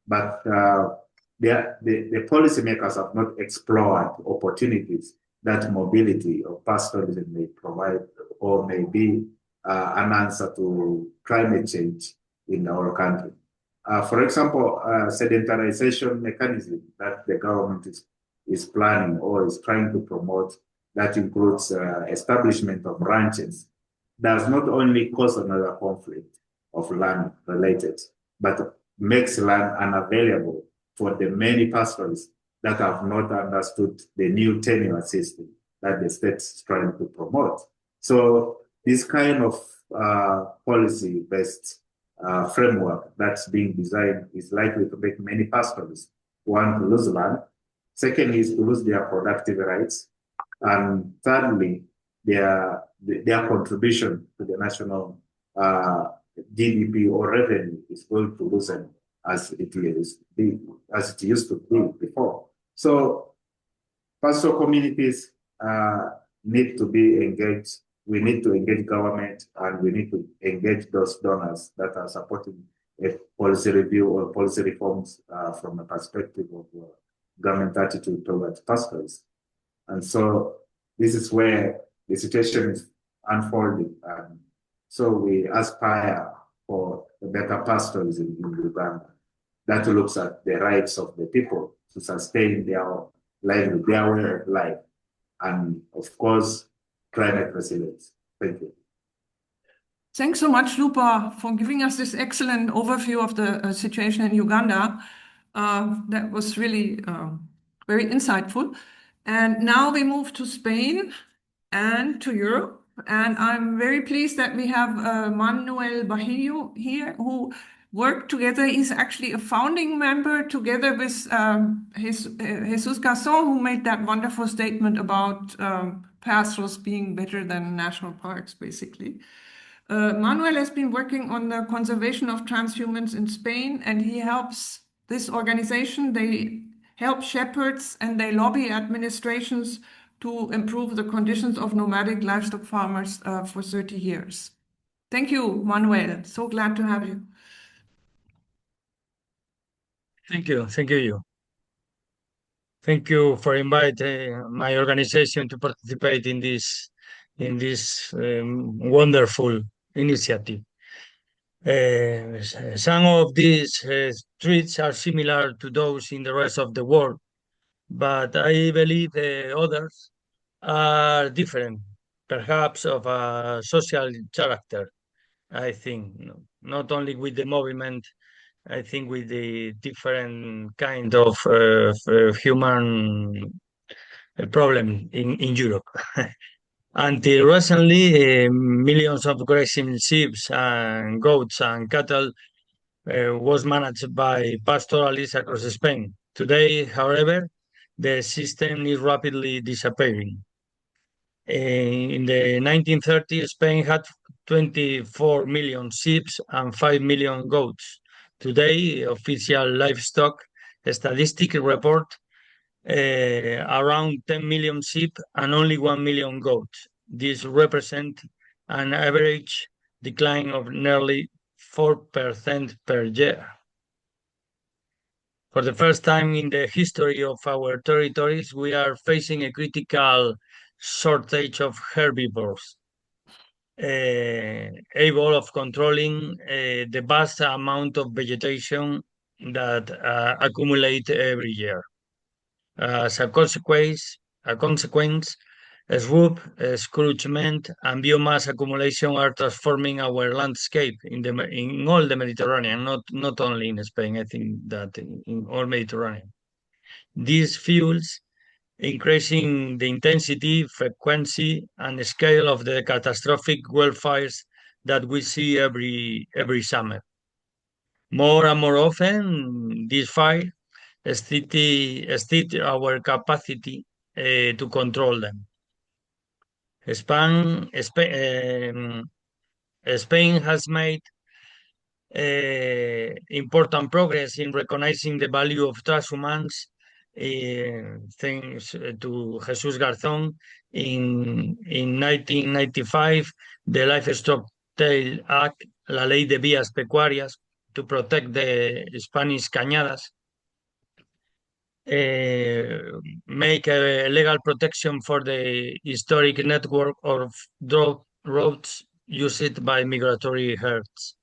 Speaker 4: But the policymakers have not explored opportunities that mobility or pastoralism may provide or may be an answer to climate change in our country. For example, sedentarization mechanism that the government is planning or is trying to promote that includes establishment of ranches does not only cause another conflict of land related, but makes land unavailable for the many pastoralists that have not understood the new tenure system that the state is trying to promote. So this kind of policy-based framework that's being designed is likely to make many pastoralists, one, to lose land, second is to lose their productive rights, and thirdly, their contribution to the national GDP or revenue is going to loosen as it used to be before. So pastoral communities need to be engaged. We need to engage government, and we need to engage those donors that are supporting a policy review or policy reforms from a perspective of government attitude towards pastoralists. And so this is where the situation is unfolding. So we aspire for a better pastoralism in Uganda that looks at the rights of the people to sustain their livelihood, their way of life, and of course, climate resilience. Thank you.
Speaker 1: Thanks so much, Lupa, for giving us this excellent overview of the situation in Uganda. That was really very insightful. And now we move to Spain and to Europe. And I'm very pleased that we have Manuel Bajillo here, who worked together. He's actually a founding member together with Jesus Garçon, who made that wonderful statement about pastorals being better than national parks, basically. Manuel has been working on the conservation of transhumans in Spain, and he helps this organization. They help shepherds and they lobby administrations to improve the conditions of nomadic livestock farmers for 30 years. Thank you, Manuel. So glad to have you.
Speaker 5: Thank you. Thank you. Thank you for inviting my organization to participate in this wonderful initiative. Some of these treats are similar to those in the rest of the world, but I believe others are different, perhaps of a social character. I think not only with the movement, I think with the different kind of human problem in Europe. Until recently, millions of grazing sheep and goats and cattle was managed by pastoralists across Spain. Today, however, the system is rapidly disappearing. In the 1930s, Spain had 24 million sheep and 5 million goats. Today, official livestock statistics report around 10 million sheep and only 1 million goats. This represents an average decline of nearly 4% per year. For the first time in the history of our territories, we are facing a critical shortage of herbivores, able of controlling the vast amount of vegetation that accumulate every year. As a consequence, slough, encroachment, and biomass accumulation are transforming our landscape in all the Mediterranean, not only in Spain. I think that in all Mediterranean. These fuels increasing the intensity, frequency, and scale of the catastrophic wildfires that we see every summer. More and more often, these fires exceed our capacity to control them. Spain has made important progress in recognizing the value of transhumans, thanks to Jesus Garzón. In 1995, the Livestock la ley de vías pecuarias to protect the Spanish cañadas, make a legal protection for the historic network of drought roads used by migratory herds.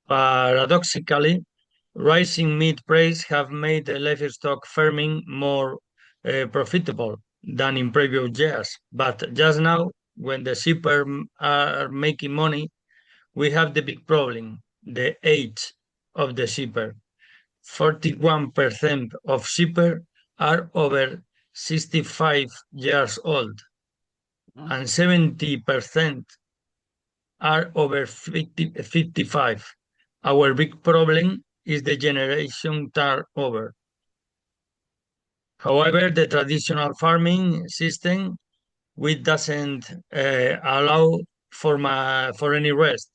Speaker 5: Paradoxically, rising meat prices have made livestock farming more profitable than in previous years. But just now, when the sheepers are making money, we have the big problem, the age of the shepherd. 41% of shepherd are over 65 years old, and 70% are over 55. Our big problem is the generation turnover. However, the traditional farming system, which doesn't allow for any rest,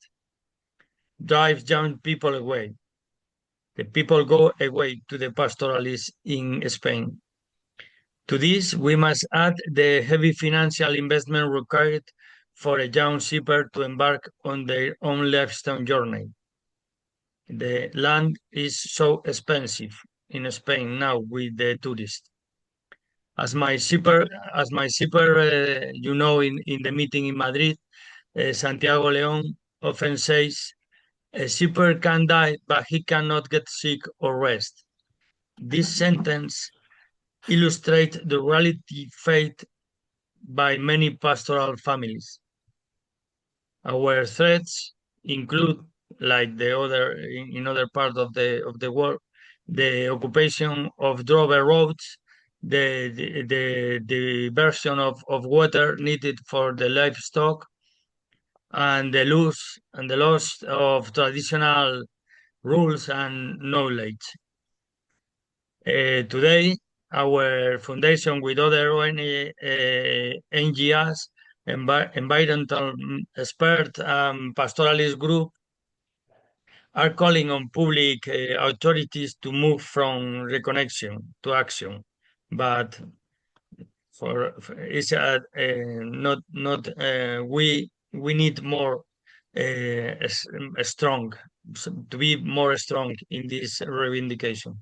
Speaker 5: drives young people away. The people go away to the pastoralists in Spain. To this, we must add the heavy financial investment required for a young shepherd to embark on their own livestock journey. The land is so expensive in Spain now with the tourists. As my shepherd, in the meeting in Madrid, Santiago León often says, a shepherd can die, but he cannot get sick or rest. This sentence illustrates the reality faced by many pastoral families. Our threats include, like the other in other parts of the world, the occupation of drought roads, the diversion of water needed for the livestock, and the loss of traditional rules and knowledge. Today, our foundation with other NGOs, environmental expert pastoralist group are calling on public authorities to move from reconnection to action, but it's not we need more strong to be more strong in this reivindication.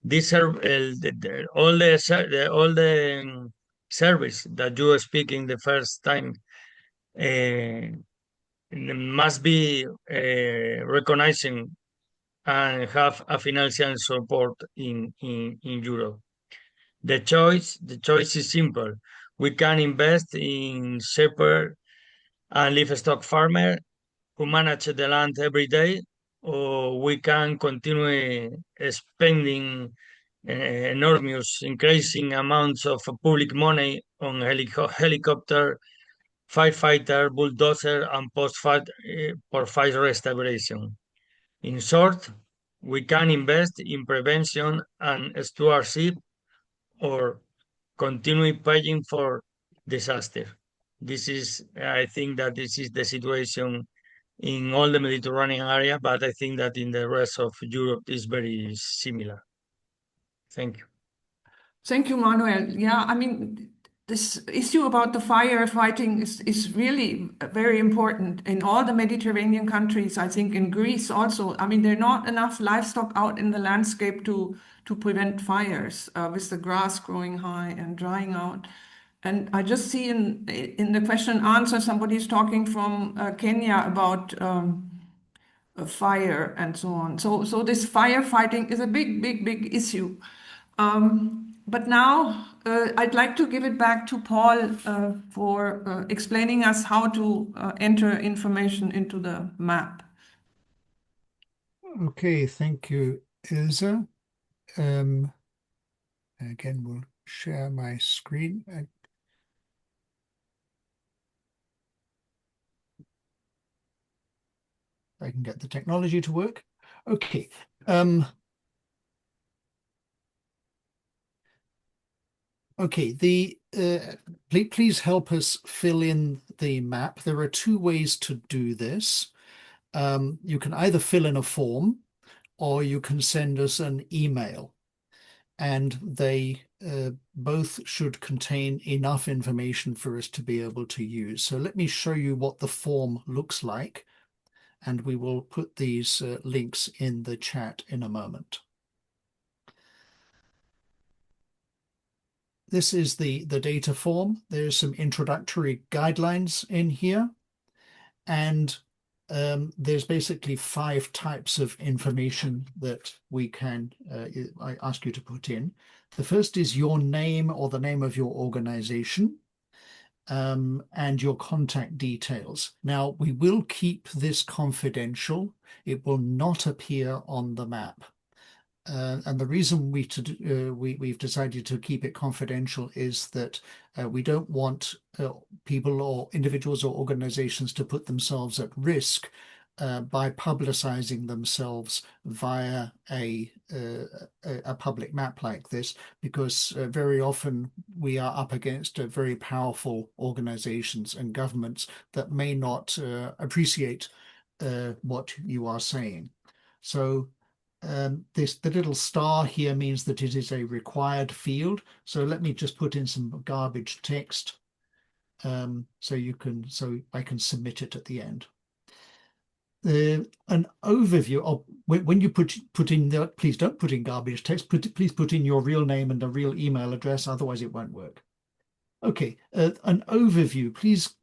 Speaker 5: These are all the service that you speak in the first time must be recognizing and have a financial support in Europe. The choice is simple. We can invest in shepherd and livestock farmer who manage the land every day, or we can continue spending enormous increasing amounts of public money on helicopter, firefighter, bulldozer, and post-fire restoration. In short, we can invest in prevention and stewardship or continue paying for disaster. I think that this is the situation in all the Mediterranean area, but I think that in the rest of Europe is very similar. Thank you.
Speaker 1: Thank you, Manuel. Yeah, I mean, this issue about the firefighting is really very important in all the Mediterranean countries. I think in Greece also. I mean, there are not enough livestock out in the landscape to prevent fires with the grass growing high and drying out. And I just see in the question and answer somebody's talking from Kenya about fire and so on. So this firefighting is a big issue. But now I'd like to give it back to Paul for explaining us how to enter information into the map.
Speaker 2: Okay, thank you, Ilse. Again, we'll share my screen. I can get the technology to work. Okay. Okay, please help us fill in the map. There are two ways to do this. You can either fill in a form or you can send us an email, and they both should contain enough information for us to be able to use. So let me show you what the form looks like. and we will put these links in the chat in a moment. This is the data form. There's some introductory guidelines in here, and there's basically 5 types of information that we can I ask you to put in. The first is your name or the name of your organization, and your contact details. Now, we will keep this confidential. It will not appear on the map. And the reason we've decided to keep it confidential is that we don't want people or individuals or organizations to put themselves at risk by publicizing themselves via a public map like this, because very often we are up against very powerful organizations and governments that may not appreciate what you are saying. So the little star here means that it is a required field. So let me just put in some garbage text so I can submit it at the end. An overview of when you put in the, please don't put in garbage text. Please put in your real name and a real email address. Otherwise, it won't work. Okay, an overview. Please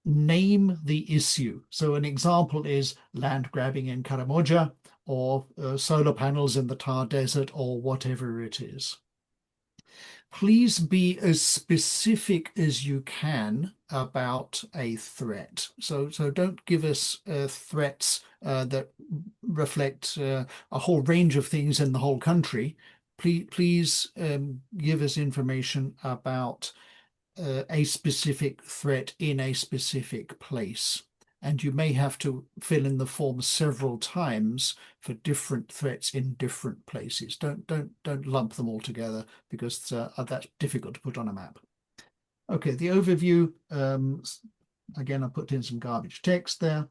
Speaker 2: name the issue. So an example is land grabbing in Karamoja, or solar panels in the Thar Desert, or whatever it is. Please be as specific as you can about a threat. So don't give us threats that reflect a whole range of things in the whole country. Please give us information about a specific threat in a specific place. And you may have to fill in the form several times for different threats in different places. Don't lump them all together, because that's difficult to put on a map. Okay, the overview, again, I put in some garbage text there.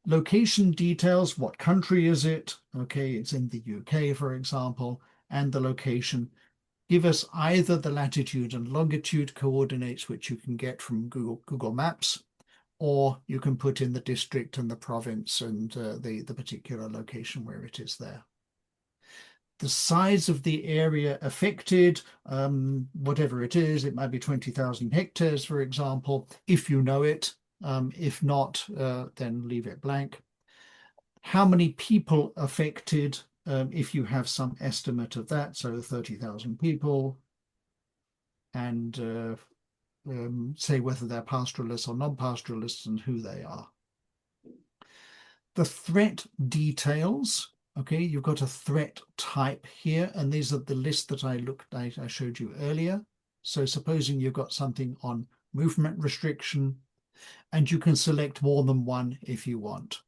Speaker 2: Location details, what country is it? Okay, it's in the UK, for example, and the location. Give us either the latitude and longitude coordinates, which you can get from Google Maps, or you can put in the district and the province and the particular location where it is there. The size of the area affected, whatever it is, it might be 20,000 hectares, for example, if you know it. If not, then leave it blank. How many people affected, if you have some estimate of that, so 30,000 people, and say whether they're pastoralists or non-pastoralists and who they are. The threat details, okay, you've got a threat type here, and these are the list that I showed you earlier. So supposing you've got something on movement restriction, and you can select more than one if you want.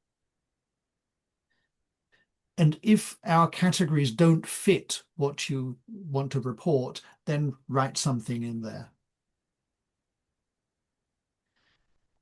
Speaker 2: And if our categories don't fit what you want to report, then write something in there.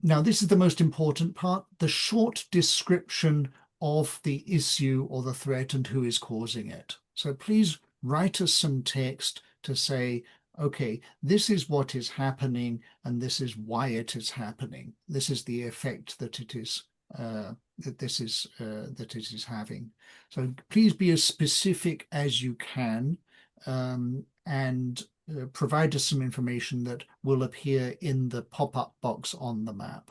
Speaker 2: Now, this is the most important part, the short description of the issue or the threat and who is causing it. So please write us some text to say, okay, this is what is happening and this is why it is happening. This is the effect that it is that it is having. So please be as specific as you can, and provide us some information that will appear in the pop-up box on the map.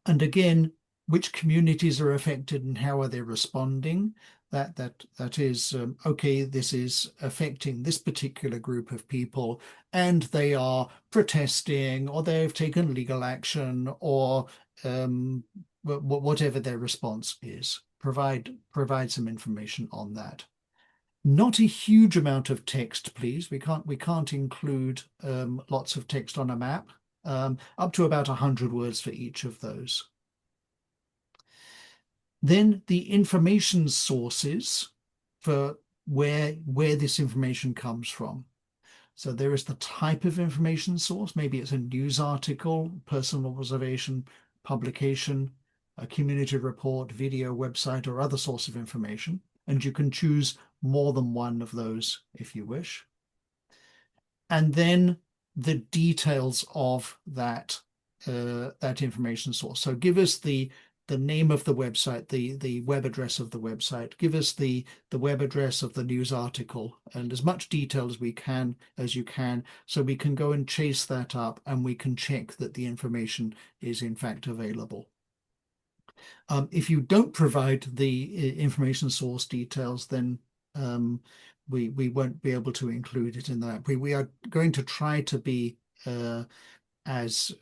Speaker 2: And again, which communities are affected and how are they responding? That is, okay, this is affecting this particular group of people and they are protesting, or they've taken legal action, or whatever their response is. Provide some information on that. Not a huge amount of text, please. We can't include lots of text on a map. Up to about 100 words for each of those. Then the information sources for where this information comes from. So there is the type of information source. Maybe it's a news article, personal observation, publication, a community report, video, website, or other source of information. And you can choose more than one of those if you wish. And then the details of that information source. So give us the name of the website, the web address of the website. Give us the web address of the news article and as much detail as you can, so we can go and chase that up and we can check that the information is in fact available. If you don't provide the information source details, then we won't be able to include it in that. We are going to try to be as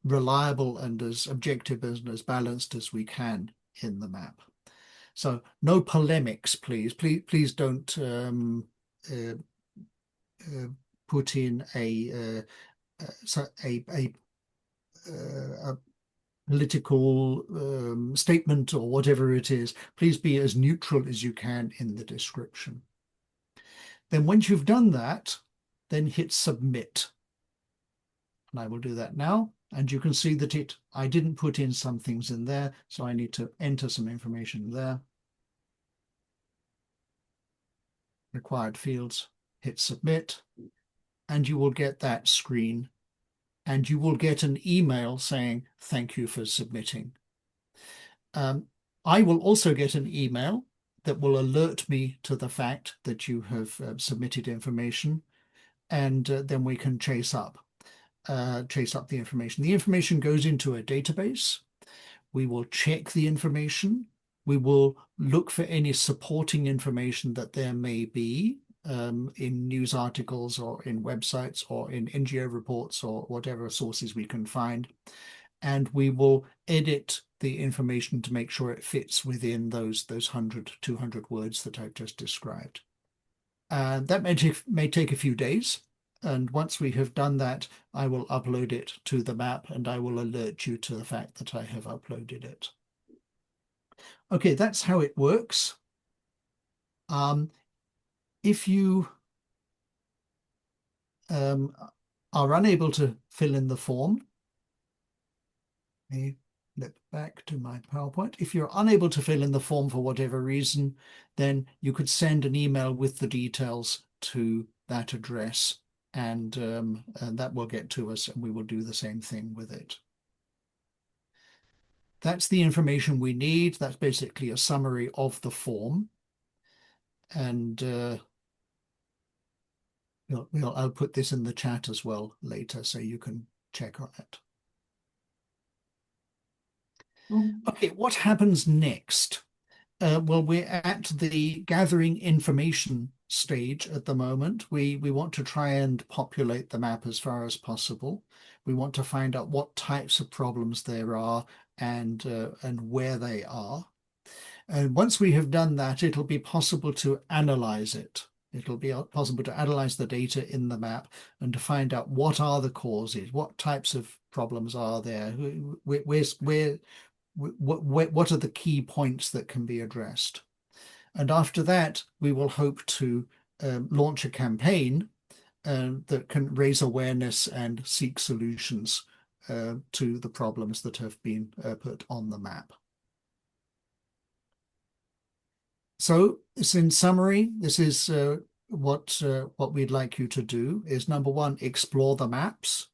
Speaker 2: reliable and as objective and as balanced as we can in the map. So no polemics, please. Please don't put in a political statement or whatever it is. Please be as neutral as you can in the description. Then once you've done that, then hit submit. And I will do that now. And you can see that I didn't put in some things in there, so I need to enter some information there. Required fields, hit submit, and you will get that screen. And you will get an email saying, thank you for submitting. I will also get an email that will alert me to the fact that you have submitted information, and then we can chase up the information. The information goes into a database. We will check the information. We will look for any supporting information that there may be in news articles or in websites or in NGO reports or whatever sources we can find. And we will edit the information to make sure it fits within those 100, 200 words that I've just described. That may take a few days. And once we have done that, I will upload it to the map and I will alert you to the fact that I have uploaded it. Okay, that's how it works. If you are unable to fill in the form, let me flip back to my PowerPoint. If you're unable to fill in the form for whatever reason, then you could send an email with the details to that address, and that will get to us and we will do the same thing with it. That's the information we need. That's basically a summary of the form. And I'll put this in the chat as well later so you can check on it. Okay, what happens next? Well, we're at the gathering information stage at the moment. We want to try and populate the map as far as possible. We want to find out what types of problems there are and where they are. And once we have done that, it'll be possible to analyze it. It'll be possible to analyze the data in the map and to find out what are the causes, what types of problems are there, what are the key points that can be addressed. And after that, we will hope to launch a campaign that can raise awareness and seek solutions to the problems that have been put on the map. So, in summary, this is what we'd like you to do is, number one, explore the maps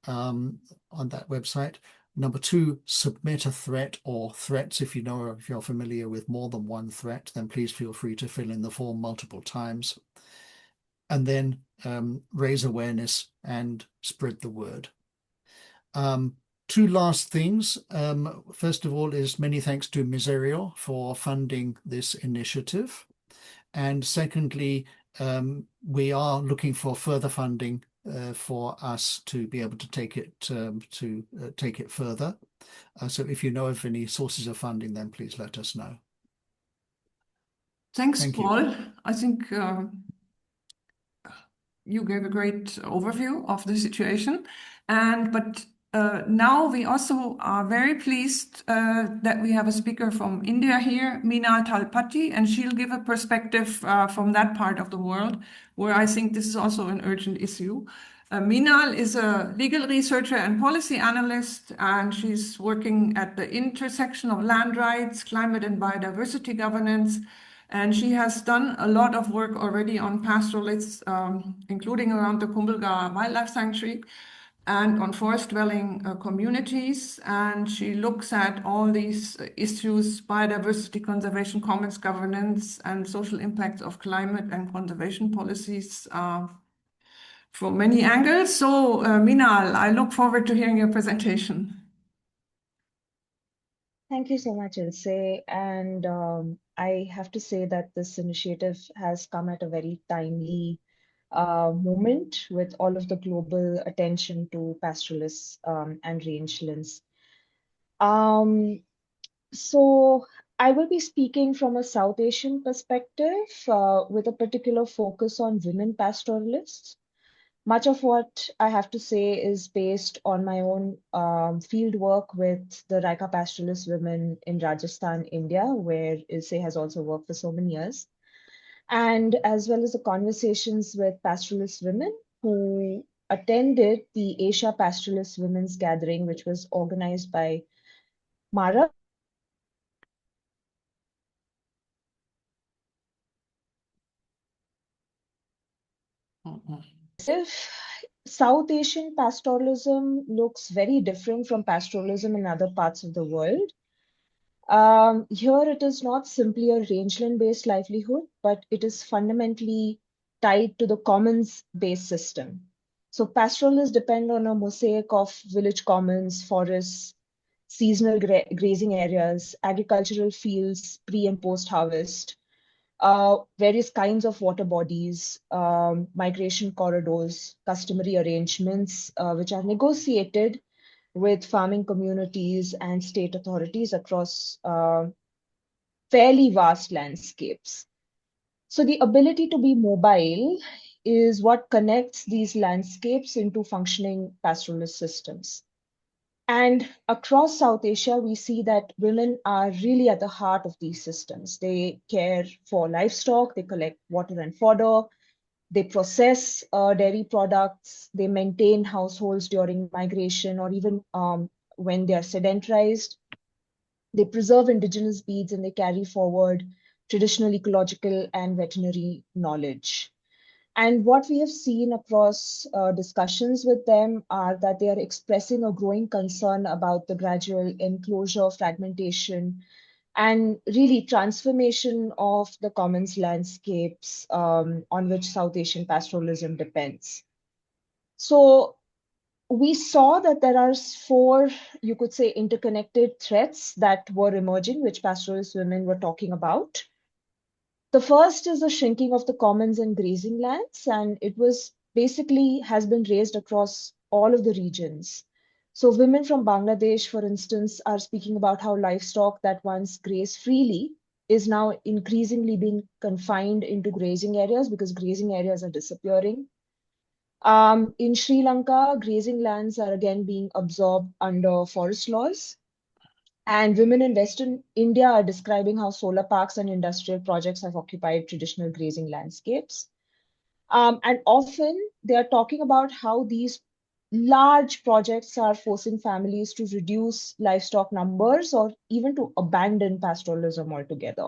Speaker 2: on that website. Number two, submit a threat or threats. If you're familiar with more than one threat, then please feel free to fill in the form multiple times. And then raise awareness and spread the word. Two last things. First of all is many thanks to Miserio for funding this initiative. And secondly, we are looking for further funding for us to be able to take it further. So if you know of any sources of funding, then please let us know.
Speaker 1: Thanks,
Speaker 2: Thank
Speaker 1: Paul.
Speaker 2: you.
Speaker 1: I think you gave a great overview of the situation. But now we also are very pleased that we have a speaker from India here, Meenal Talpati, and she'll give a perspective from that part of the world, where I think this is also an urgent issue. Meenal is a legal researcher and policy analyst, and she's working at the intersection of land rights, climate and biodiversity governance. And she has done a lot of work already on pastoralists, including around the Kumbhalgha Wildlife Sanctuary. and on forest-dwelling communities. And she looks at all these issues: biodiversity conservation, commons governance, and social impacts of climate and conservation policies from many angles. So, Minal, I look forward to hearing your presentation.
Speaker 6: Thank you so much, Ilse. And I have to say that this initiative has come at a very timely moment with all of the global attention to pastoralists and rangelands. So I will be speaking from a South Asian perspective with a particular focus on women pastoralists. Much of what I have to say is based on my own field work with the Raika pastoralist women in Rajasthan, India, where Ilse has also worked for so many years, and as well as the conversations with pastoralist women who attended the Asia Pastoralist Women's Gathering, which was organized by Mara. South Asian pastoralism looks very different from pastoralism in other parts of the world. Here it is not simply a rangeland-based livelihood, but it is fundamentally tied to the commons-based system. So pastoralists depend on a mosaic of village commons, forests, seasonal grazing areas, agricultural fields, pre and post-harvest, various kinds of water bodies, migration corridors, customary arrangements, which are negotiated with farming communities and state authorities across fairly vast landscapes. So the ability to be mobile is what connects these landscapes into functioning pastoralist systems. And across South Asia, we see that women are really at the heart of these systems. They care for livestock, they collect water and fodder, they process dairy products, they maintain households during migration or even when they are sedentarized. They preserve indigenous breeds and they carry forward traditional ecological and veterinary knowledge. And what we have seen across discussions with them are that they are expressing a growing concern about the gradual enclosure, fragmentation, and really transformation of the commons landscapes on which South Asian pastoralism depends. So we saw that there are four, you could say, interconnected threats that were emerging, which pastoralist women were talking about. The first is the shrinking of the commons and grazing lands, and it was basically has been raised across all of the regions. So women from Bangladesh, for instance, are speaking about how livestock that once grazed freely is now increasingly being confined into grazing areas because grazing areas are disappearing. In Sri Lanka, grazing lands are again being absorbed under forest laws. And women in Western India are describing how solar parks and industrial projects have occupied traditional grazing landscapes. And often they are talking about how these large projects are forcing families to reduce livestock numbers or even to abandon pastoralism altogether.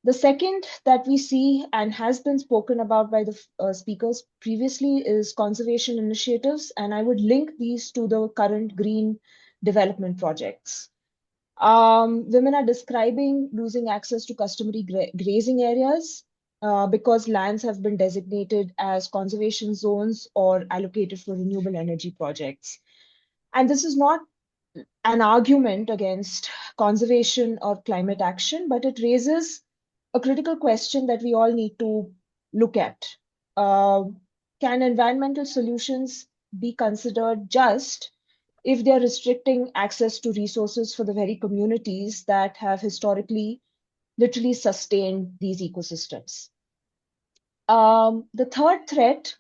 Speaker 6: The second that we see and has been spoken about by the speakers previously is conservation initiatives, and I would link these to the current green development projects. Women are describing losing access to customary grazing areas because lands have been designated as conservation zones or allocated for renewable energy projects. And this is not an argument against conservation or climate action, but it raises a critical question that we all need to look at. Can environmental solutions be considered just if they're restricting access to resources for the very communities that have historically literally sustained these ecosystems? The third threat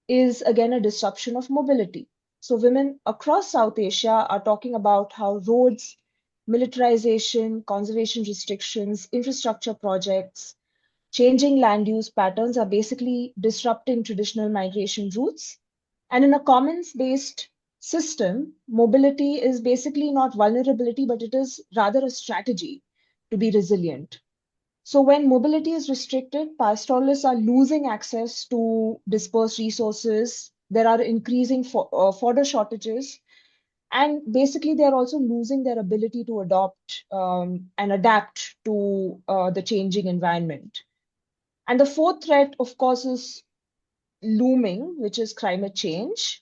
Speaker 6: is again a disruption of mobility. So women across South Asia are talking about how roads, militarization, conservation restrictions, infrastructure projects, changing land use patterns are basically disrupting traditional migration routes. And in a commons-based system, mobility is basically not vulnerability, but it is rather a strategy to be resilient. So when mobility is restricted, pastoralists are losing access to dispersed resources, There are increasing fodder shortages, and basically they're also losing their ability to adopt and adapt to the changing environment. And the fourth threat, of course, is looming, which is climate change.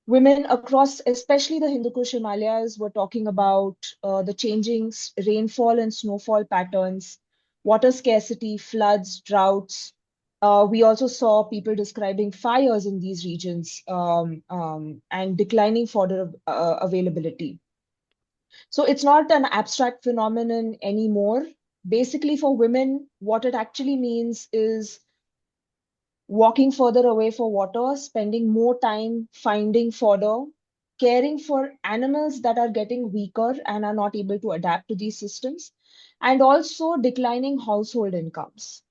Speaker 6: Women across, especially the Hindu Kush Himalayas, were talking about the changing rainfall and snowfall patterns, water scarcity, floods, droughts. We also saw people describing fires in these regions and declining fodder availability. So it's not an abstract phenomenon anymore. Basically, for women, what it actually means is walking further away for water, spending more time finding fodder, caring for animals that are getting weaker and are not able to adapt to these systems, and also declining household incomes.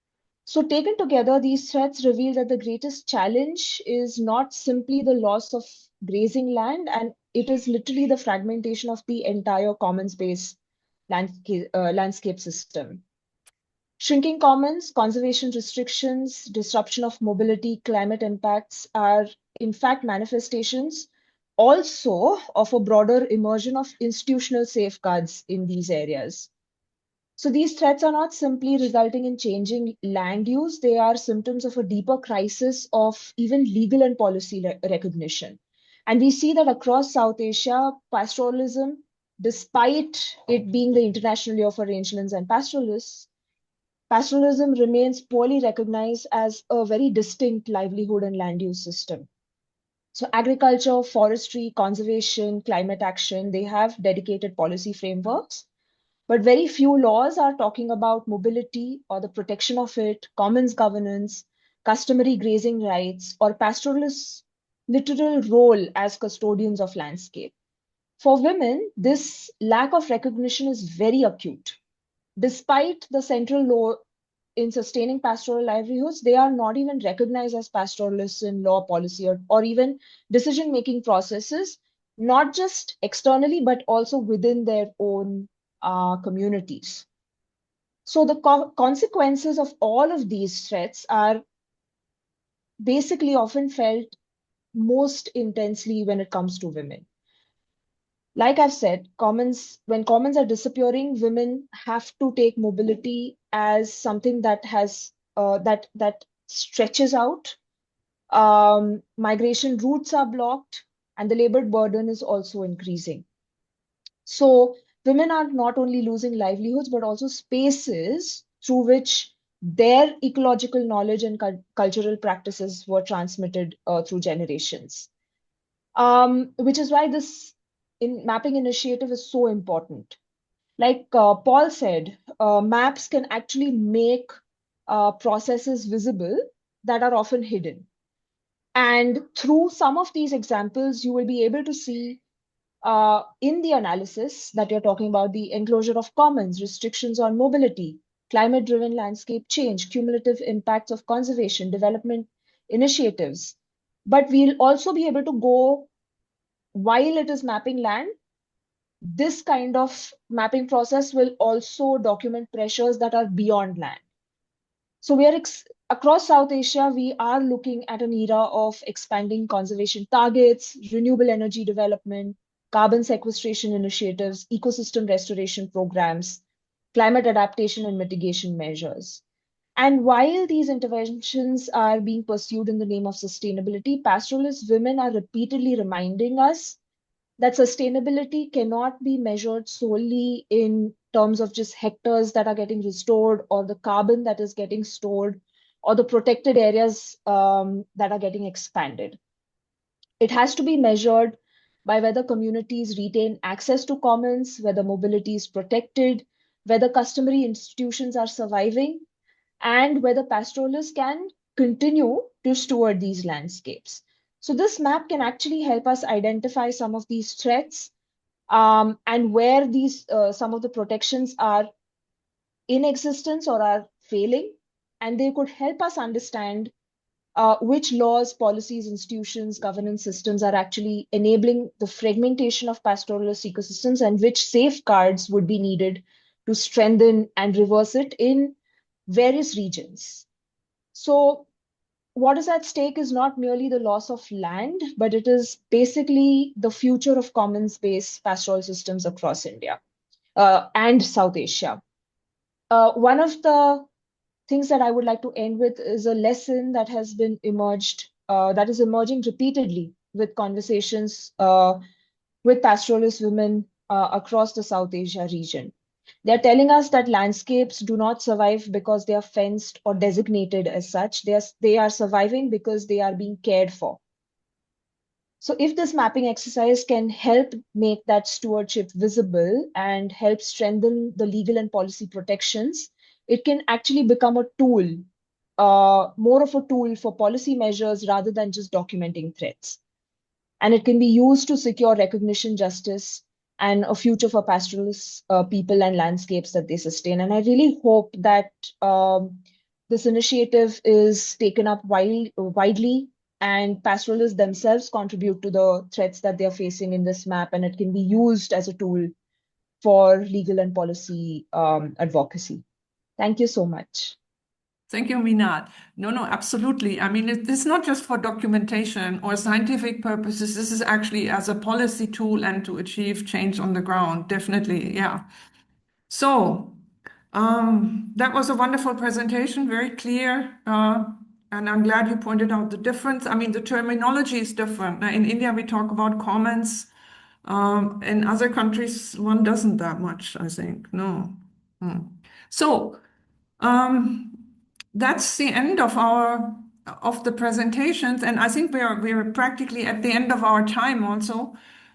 Speaker 6: So, taken together, these threats reveal that the greatest challenge is not simply the loss of grazing land, and it is literally the fragmentation of the entire commons based landscape system. Shrinking commons, conservation restrictions, disruption of mobility, climate impacts are, in fact, manifestations also of a broader immersion of institutional safeguards in these areas. So these threats are not simply resulting in changing land use, they are symptoms of a deeper crisis of even legal and policy recognition. And we see that across South Asia, pastoralism, despite it being the International Year for Rangelands and Pastoralists, pastoralism remains poorly recognized as a very distinct livelihood and land use system. So agriculture, forestry, conservation, climate action, they have dedicated policy frameworks, but very few laws are talking about mobility or the protection of it, commons governance, customary grazing rights, or pastoralists' literal role as custodians of landscape. For women, this lack of recognition is very acute. Despite the central law in sustaining pastoral livelihoods, they are not even recognized as pastoralists in law, policy, or even decision-making processes, not just externally, but also within their own communities. So the consequences of all of these threats are basically often felt most intensely when it comes to women. Like I've said, when commons are disappearing, women have to take mobility as something that has that stretches out. Migration routes are blocked, and the labor burden is also increasing. So women are not only losing livelihoods, but also spaces through which their ecological knowledge and cultural practices were transmitted through generations. Which is why this mapping initiative is so important. Like Paul said, maps can actually make processes visible that are often hidden. And through some of these examples, you will be able to see in the analysis that you're talking about the enclosure of commons, restrictions on mobility, climate-driven landscape change, cumulative impacts of conservation, development initiatives. But we'll also be able to go, while it is mapping land, this kind of mapping process will also document pressures that are beyond land. So we are across South Asia, we are looking at an era of expanding conservation targets, renewable energy development, carbon sequestration initiatives, ecosystem restoration programs, climate adaptation and mitigation measures. And while these interventions are being pursued in the name of sustainability, pastoralist women are repeatedly reminding us that sustainability cannot be measured solely in terms of just hectares that are getting restored or the carbon that is getting stored or the protected areas that are getting expanded. It has to be measured by whether communities retain access to commons, whether mobility is protected, whether customary institutions are surviving, and whether pastoralists can continue to steward these landscapes. So this map can actually help us identify some of these threats and where these some of the protections are in existence or are failing, and they could help us understand which laws, policies, institutions, governance systems are actually enabling the fragmentation of pastoralist ecosystems and which safeguards would be needed to strengthen and reverse it in various regions. So what is at stake is not merely the loss of land, but it is basically the future of commons-based pastoral systems across India and South Asia. One of the things that I would like to end with is a lesson that has been that is emerging repeatedly with conversations with pastoralist women across the South Asia region. They're telling us that landscapes do not survive because they are fenced or designated as such. They are surviving because they are being cared for. So if this mapping exercise can help make that stewardship visible and help strengthen the legal and policy protections, it can actually become a tool, more of a tool for policy measures rather than just documenting threats. And it can be used to secure recognition, justice, and a future for pastoralist people and landscapes that they sustain. And I really hope that this initiative is taken up widely, and pastoralists themselves contribute to the threats that they're facing in this map, and it can be used as a tool for legal and policy advocacy. Thank you so much.
Speaker 1: Thank you, Minat. No, absolutely. I mean, it's not just for documentation or scientific purposes. This is actually as a policy tool and to achieve change on the ground. Definitely, yeah. So that was a wonderful presentation, very clear. And I'm glad you pointed out the difference. I mean, the terminology is different. Now, in India, we talk about commons. In other countries, one doesn't that much, I think. No. So that's the end of the presentations, and I think we're practically at the end of our time also.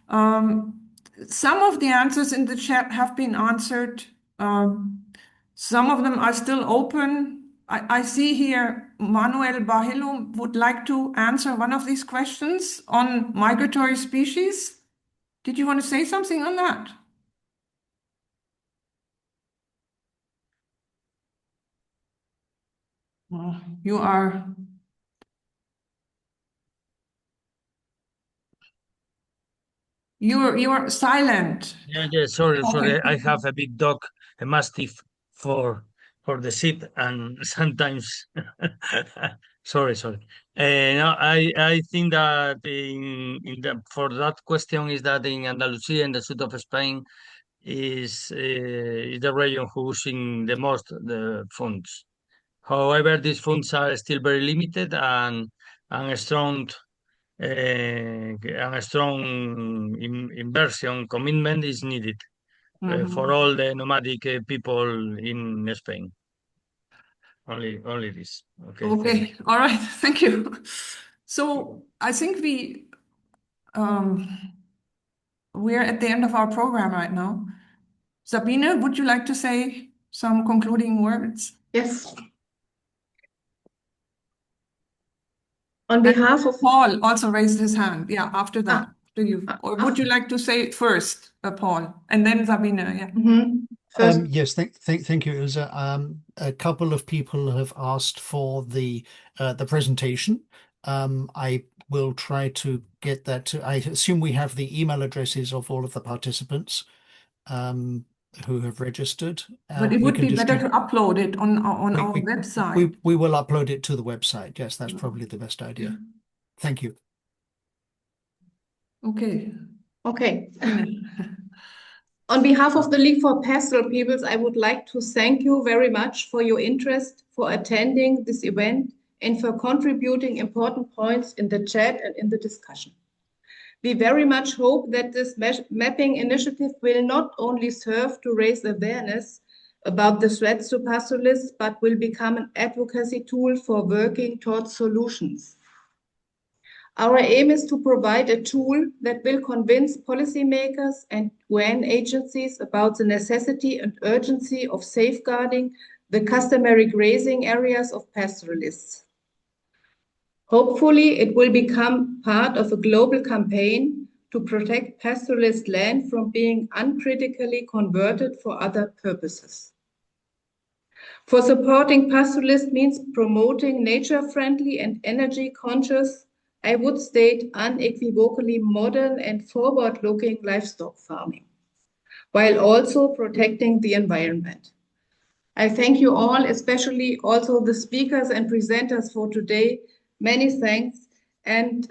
Speaker 1: Some of the answers in the chat have been answered. Some of them are still open. I see here Manuel Bahilo would like to answer one of these questions on migratory species. Did you want to say something on that? You are silent.
Speaker 5: Yeah, sorry.
Speaker 1: Okay.
Speaker 5: I have a big dog, a mastiff for the sheep, and sometimes sorry. No, I think that for that question is that in Andalusia, in the south of Spain, is the region who's in the most the funds. However, these funds are still very limited, and a strong inversion commitment is needed for all the nomadic people in Spain. Only this. Okay.
Speaker 1: Okay. All right. Thank you. So I think we're at the end of our program right now. Sabine, would you like to say some concluding words?
Speaker 7: Yes. On behalf of
Speaker 1: Paul also raised his hand. Yeah, after that. Do you? Or would you like to say it first, Paul, and then Sabine? Yeah.
Speaker 7: First,
Speaker 2: Yes, thank you. It was a couple of people have asked for the presentation. I will try to get that to. I assume we have the email addresses of all of the participants who have registered.
Speaker 1: But it would be better to upload it on our website.
Speaker 2: We will upload it to the website. Yes, that's probably the best idea. Thank you.
Speaker 1: Okay.
Speaker 7: okay. On behalf of the League for Pastoral Peoples, I would like to thank you very much for your interest, for attending this event, and for contributing important points in the chat and in the discussion. We very much hope that this mapping initiative will not only serve to raise awareness about the threats to pastoralists, but will become an advocacy tool for working towards solutions. Our aim is to provide a tool that will convince policymakers and UN agencies about the necessity and urgency of safeguarding the customary grazing areas of pastoralists. Hopefully, it will become part of a global campaign to protect pastoralist land from being uncritically converted for other purposes. For supporting pastoralists means promoting nature-friendly and energy-conscious, I would state unequivocally modern and forward-looking livestock farming, while also protecting the environment. I thank you all, especially also the speakers and presenters for today, Many thanks. And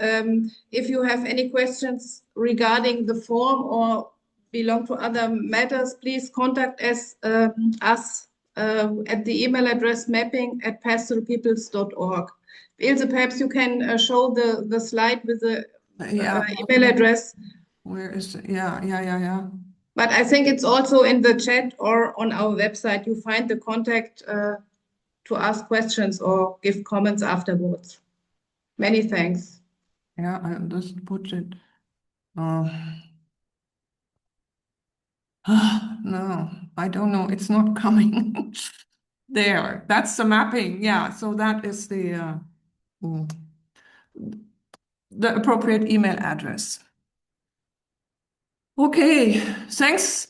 Speaker 7: if you have any questions regarding the form or belong to other matters, please contact us at the email address mapping@pastoralpeoples.org. Ilse, perhaps you can show the slide with the
Speaker 1: Yeah.
Speaker 7: email address.
Speaker 1: Where is it? Yeah.
Speaker 7: But I think it's also in the chat or on our website. You find the contact to ask questions or give comments afterwards. Many thanks.
Speaker 1: Yeah, I just put it. No, I don't know. It's not coming. There, that's the mapping. Yeah, so that is the appropriate email address. Okay, thanks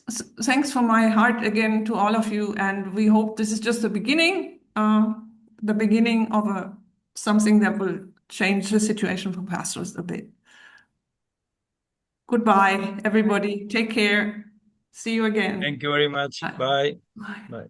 Speaker 1: from my heart again to all of you, and we hope this is just the beginning of something that will change the situation for pastors a bit. Goodbye, everybody. Take care. See you again.
Speaker 5: Thank you very much.
Speaker 1: Bye.
Speaker 5: Bye.
Speaker 1: Bye.
Speaker 5: Bye.